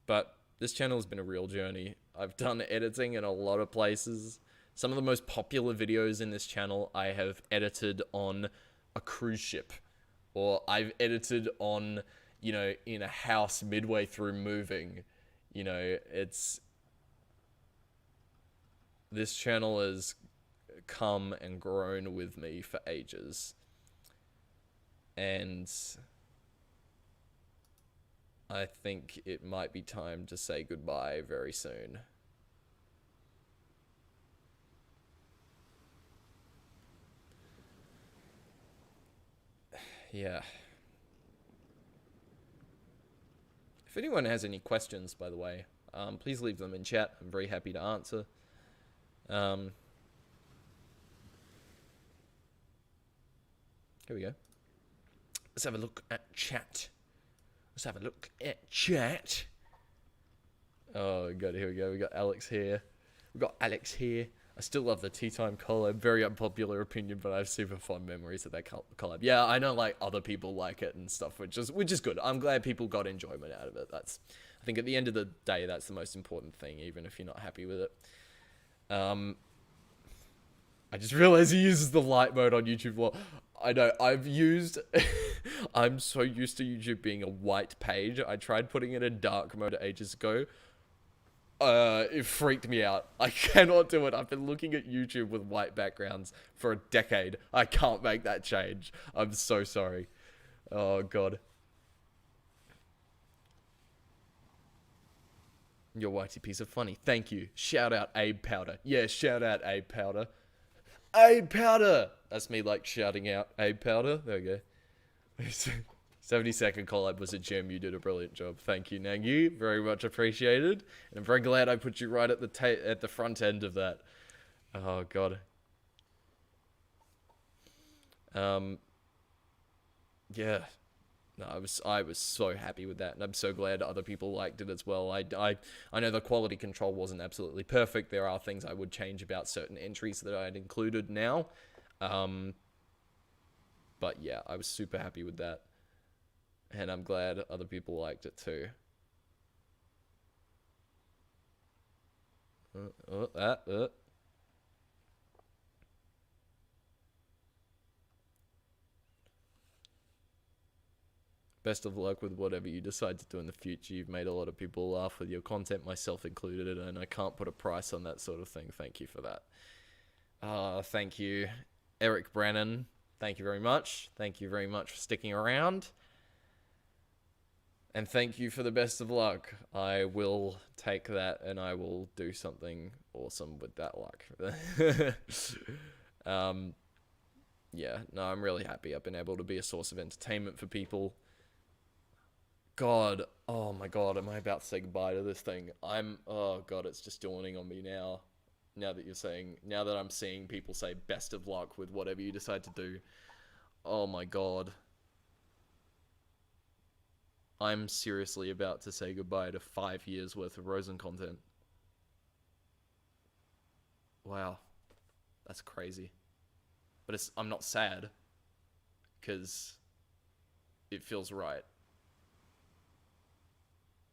But this channel has been a real journey. I've done editing in a lot of places. Some of the most popular videos in this channel I have edited on a cruise ship. Or I've edited on, in a house midway through moving. This channel has come and grown with me for ages. And I think it might be time to say goodbye very soon. Yeah. If anyone has any questions, by the way, please leave them in chat. I'm very happy to answer. Here we go. Let's have a look at chat. Oh god, here we go. We got Alex here. I still love the Tea Time collab. Very unpopular opinion, but I have super fond memories of that collab. Yeah, I know other people like it and stuff, which is good. I'm glad people got enjoyment out of it. I think at the end of the day, that's the most important thing, even if you're not happy with it. I just realized he uses the light mode on YouTube. Well, I know, I'm so used to YouTube being a white page. I tried putting in a dark mode ages ago. It freaked me out. I cannot do it. I've been looking at YouTube with white backgrounds for a decade. I can't make that change. I'm so sorry. Oh, God. You're a whitey piece of funny. Thank you. Shout out Abe Powder. Yeah, shout out Abe Powder. Abe Powder! That's me, shouting out Abe Powder. There we go. 70-second collab was a gem. You did a brilliant job. Thank you, Nangu. Very much appreciated. And I'm very glad I put you right at the front end of that. Oh, God. Yeah. No, I was so happy with that, and I'm so glad other people liked it as well. I know the quality control wasn't absolutely perfect. There are things I would change about certain entries that I had included now. But yeah, I was super happy with that. And I'm glad other people liked it too. Best of luck with whatever you decide to do in the future. You've made a lot of people laugh with your content, myself included, and I can't put a price on that sort of thing. Thank you for that. Thank you, Eric Brennan. Thank you very much. Thank you very much for sticking around. And thank you for the best of luck. I will take that and I will do something awesome with that luck. Yeah, no, I'm really happy. I've been able to be a source of entertainment for people. God, oh my God, am I about to say goodbye to this thing? Oh God, it's just dawning on me now. Now that I'm seeing people say best of luck with whatever you decide to do. Oh my God. I'm seriously about to say goodbye to 5 years worth of Rosen content. Wow. That's crazy. But I'm not sad, because it feels right.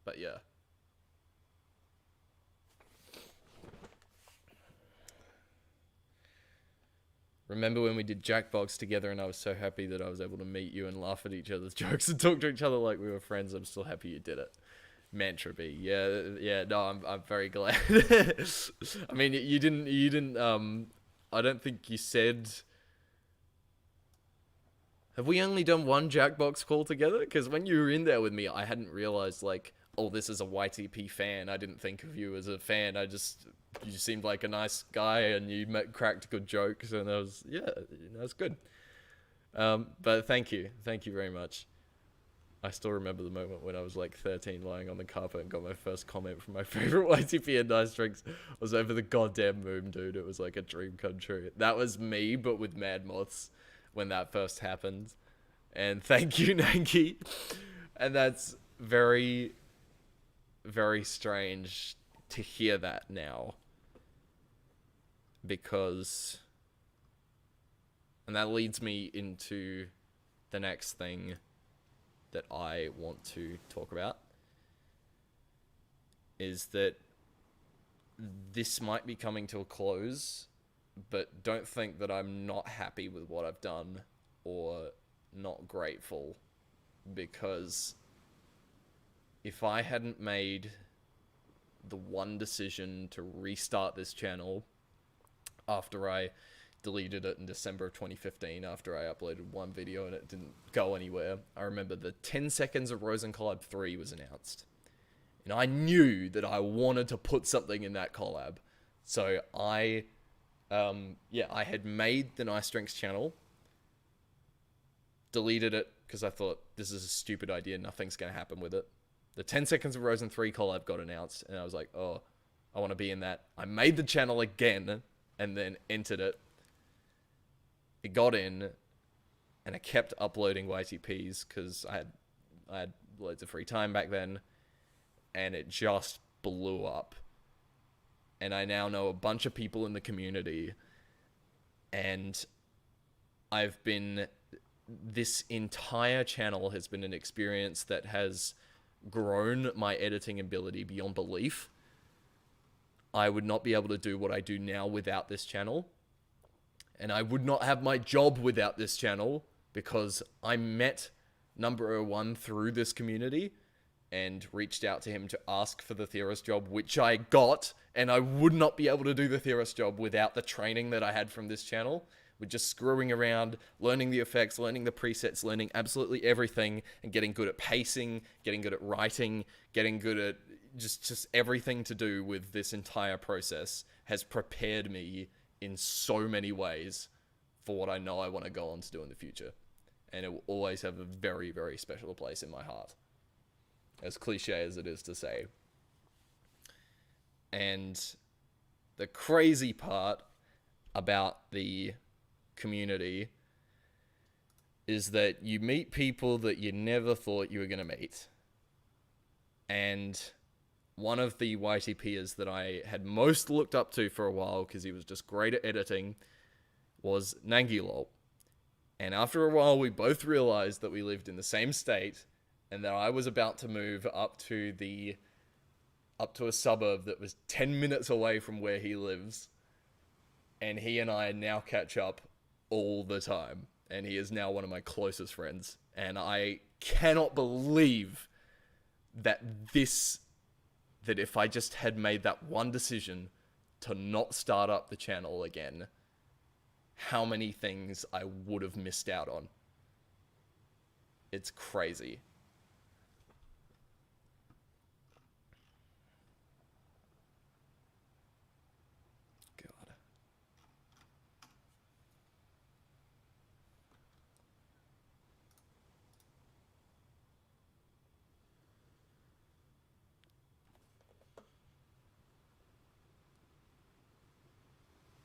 But yeah. Remember when we did Jackbox together and I was so happy that I was able to meet you and laugh at each other's jokes and talk to each other like we were friends. I'm still happy you did it. Mantra B. Yeah, no, I'm very glad. I mean, you didn't, I don't think you said... Have we only done one Jackbox call together? Because when you were in there with me, I hadn't realized, like, oh, this is a YTP fan. I didn't think of you as a fan. You seemed like a nice guy and you cracked good jokes, and that was good. But thank you very much. I still remember the moment when I was like 13 lying on the carpet and got my first comment from my favorite YTP and NoiceDrinkz was over the goddamn moon, dude. It was like a dream come true. That was me, but with Mad Moths when that first happened. And thank you, Nanki. And that's very, very strange to hear that now, because, and that leads me into the next thing that I want to talk about, is that this might be coming to a close, but don't think that I'm not happy with what I've done or not grateful, because if I hadn't made the one decision to restart this channel after I deleted it in December of 2015, after I uploaded one video and it didn't go anywhere, I remember the 10 seconds of Rosen Collab 3 was announced. And I knew that I wanted to put something in that collab. So I had made the NoiceDrinkz channel, deleted it because I thought this is a stupid idea, nothing's going to happen with it. The 10 seconds of Rosen 3 collab got announced, and I was like, oh, I want to be in that. I made the channel again, and then entered it. It got in, and I kept uploading YTPs, because I had loads of free time back then, and it just blew up. And I now know a bunch of people in the community, and this entire channel has been an experience that has grown my editing ability beyond belief. I would not be able to do what I do now without this channel. And I would not have my job without this channel, because I met number one through this community and reached out to him to ask for the Theorist job, which I got. And I would not be able to do the Theorist job without the training that I had from this channel, with just screwing around, learning the effects, learning the presets, learning absolutely everything, and getting good at pacing, getting good at writing, getting good at just everything to do with this entire process has prepared me in so many ways for what I know I want to go on to do in the future. And it will always have a very, very special place in my heart, as cliche as it is to say. And the crazy part about the community is that you meet people that you never thought you were going to meet. And one of the YTPers that I had most looked up to for a while, because he was just great at editing, was Nangilol. And after a while, we both realized that we lived in the same state, and that I was about to move up to a suburb that was 10 minutes away from where he lives. And he and I now catch up all the time. And he is now one of my closest friends. And I cannot believe that if I just had made that one decision to not start up the channel again, how many things I would have missed out on. It's crazy. God.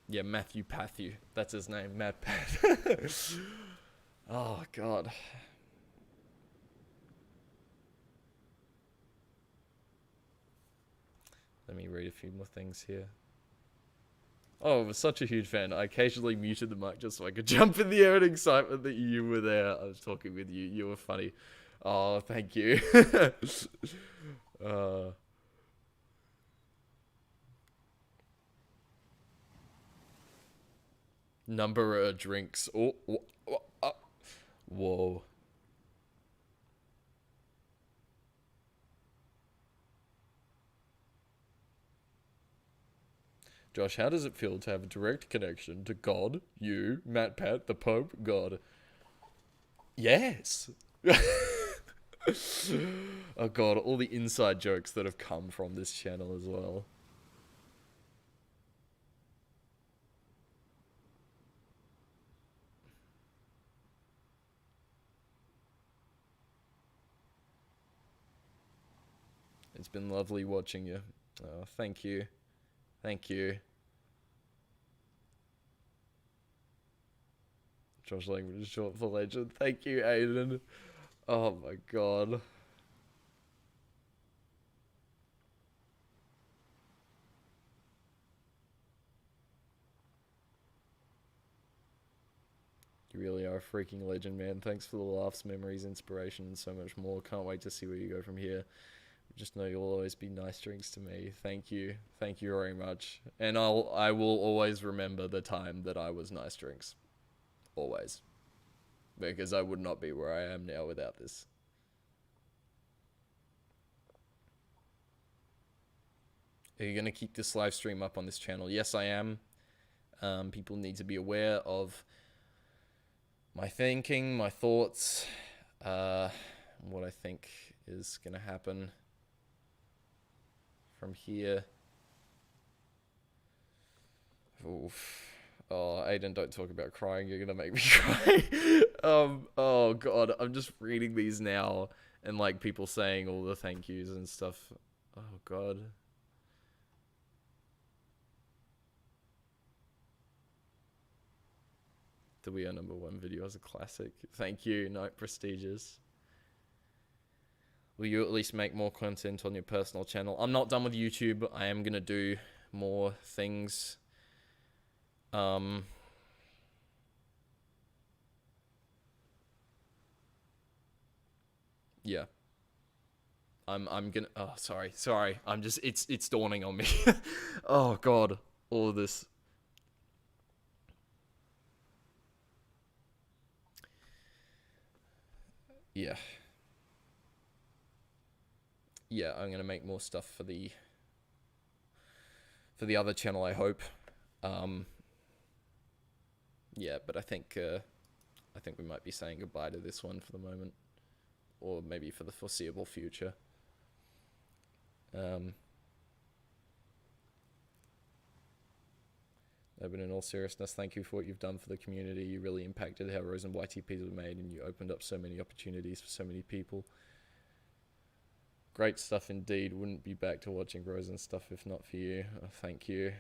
Yeah, Matthew Patthew. That's his name, Matt Pat. Oh, God. Let me read a few more things here. Oh, I was such a huge fan. I occasionally muted the mic just so I could jump in the air in excitement that you were there. I was talking with you. You were funny. Oh, thank you. Number of drinks. Oh, whoa. Josh, how does it feel to have a direct connection to God, you, Matt Pat, the Pope, God? Yes. Oh God, all the inside jokes that have come from this channel as well. It's been lovely watching you. Oh, thank you. Thank you. Josh language is short for legend. Thank you, Aiden. Oh my God. You really are a freaking legend, man. Thanks for the laughs, memories, inspiration, and so much more. Can't wait to see where you go from here. Just know you'll always be NoiceDrinkz to me. Thank you. Thank you very much. And I will always remember the time that I was NoiceDrinkz. Always. Because I would not be where I am now without this. Are you going to keep this live stream up on this channel? Yes, I am. People need to be aware of my thinking, my thoughts, what I think is going to happen from here. Oof. Oh, Aiden, don't talk about crying. You're gonna make me cry. Oh God, I'm just reading these now, and like people saying all the thank yous and stuff. Oh God. The We Are #1 video is a classic. Thank you, Night Prestigious. Will you at least make more content on your personal channel? I'm not done with YouTube. I am gonna do more things. Yeah. I'm gonna, oh, sorry. I'm just, it's dawning on me. Oh God, all of this. Yeah. Yeah, I'm gonna make more stuff for the other channel, I hope. Yeah, but I think we might be saying goodbye to this one for the moment, or maybe for the foreseeable future. But in all seriousness, thank you for what you've done for the community. You really impacted how Rose and YTPs were made, and you opened up so many opportunities for so many people. Great stuff indeed. Wouldn't be back to watching Rose and stuff if not for you. Oh, thank you.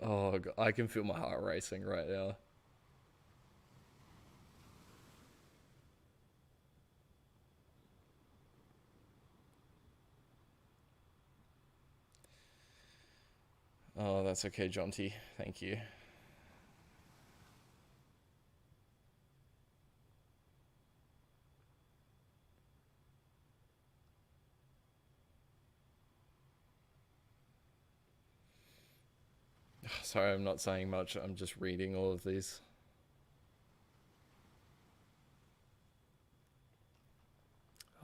Oh, God, I can feel my heart racing right now. Oh, that's okay, Jonty. Thank you. Sorry, I'm not saying much. I'm just reading all of these.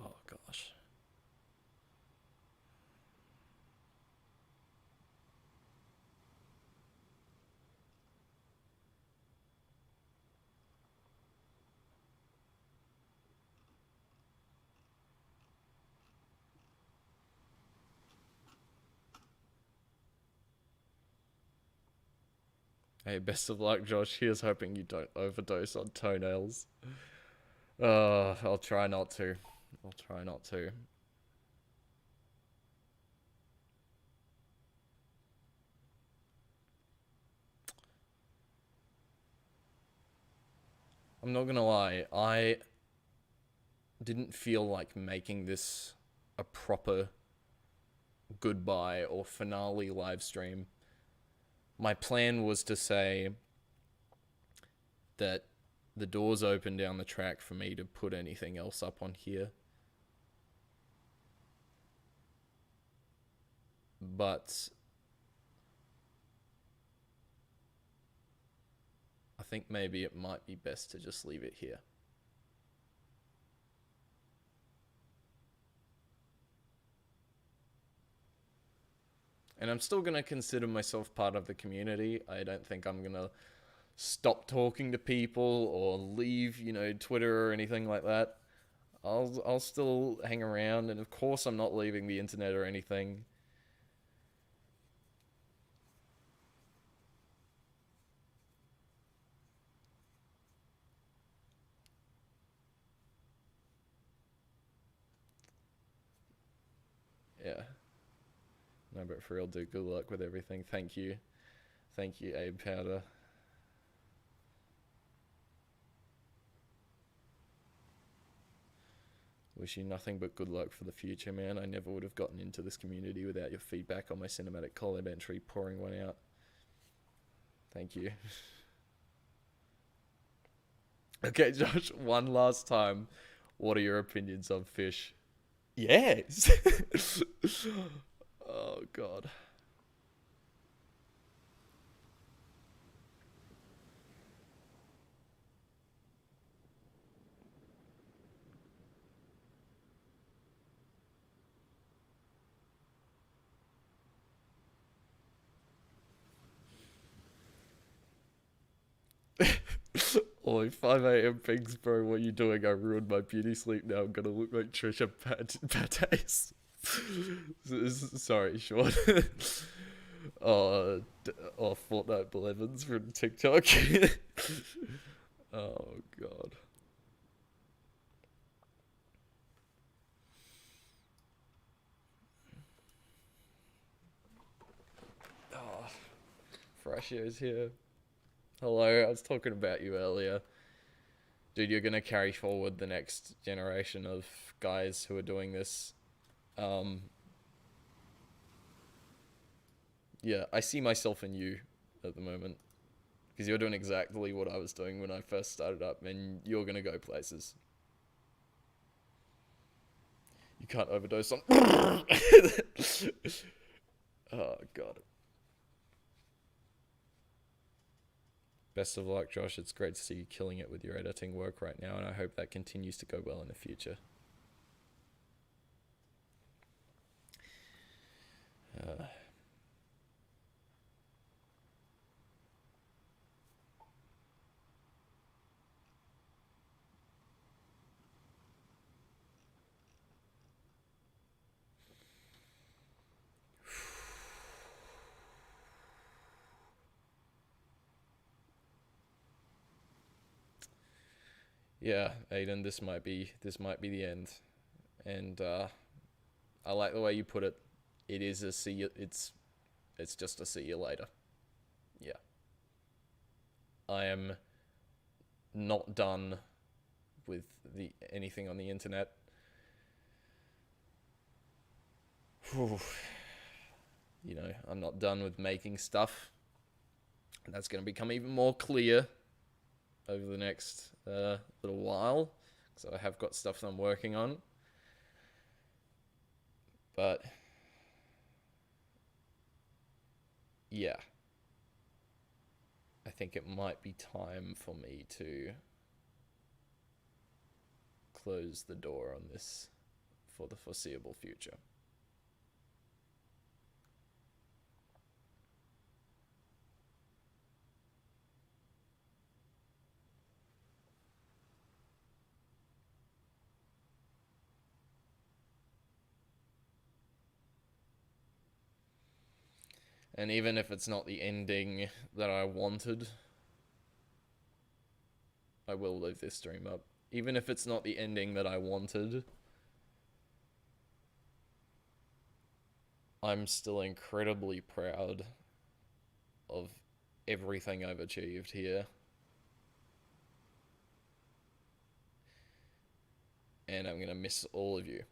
Oh, gosh. Hey, best of luck, Josh. Here's hoping you don't overdose on toenails. I'll try not to. I'll try not to. I'm not gonna lie, I didn't feel like making this a proper goodbye or finale live stream. My plan was to say that the doors open down the track for me to put anything else up on here. But I think maybe it might be best to just leave it here. And I'm still going to consider myself part of the community. I don't think I'm going to stop talking to people or leave, Twitter or anything like that. I'll still hang around, and of course I'm not leaving the internet or anything. Yeah. No, but for real, dude, good luck with everything. Thank you. Thank you, Abe Powder. Wish you nothing but good luck for the future, man. I never would have gotten into this community without your feedback on my cinematic collab entry, pouring one out. Thank you. Okay, Josh, one last time. What are your opinions on fish? Yes. Oh, God. Oi, 5 a.m. pings, bro. What are you doing? I ruined my beauty sleep now. I'm gonna look like Trisha Paytas. Sorry, Sean. Oh, Fortnite Blevins from TikTok. Oh, God. Oh, Frashio's here. Hello, I was talking about you earlier. Dude, you're gonna carry forward the next generation of guys who are doing this. Um, yeah, I see myself in you at the moment. Because you're doing exactly what I was doing when I first started up, and you're gonna go places. You can't overdose on. Oh, God. Best of luck, Josh. It's great to see you killing it with your editing work right now, and I hope that continues to go well in the future. Uh, yeah, Aiden, this might be the end, and I like the way you put it. It is a see you. It's just a see you later. Yeah. I am not done with the anything on the internet. Whew. You know, I'm not done with making stuff. That's going to become even more clear over the next little while, because I have got stuff that I'm working on. But yeah, I think it might be time for me to close the door on this for the foreseeable future. And even if it's not the ending that I wanted, I will leave this stream up. Even if it's not the ending that I wanted, I'm still incredibly proud of everything I've achieved here. And I'm going to miss all of you.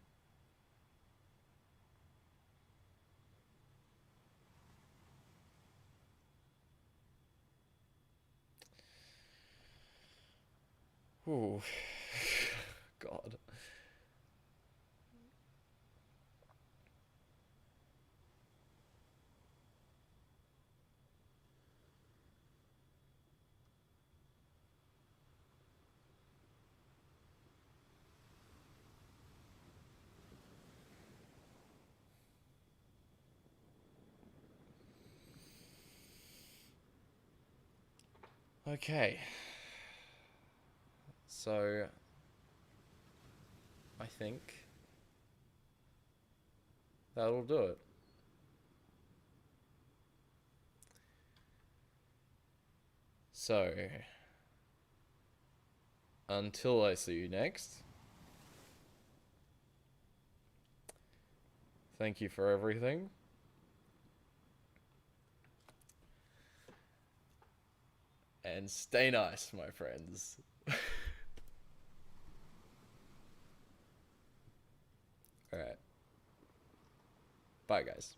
Ooh. God. Okay. So, I think that'll do it. So, until I see you next, thank you for everything. And stay nice, my friends. Alright. Bye, guys.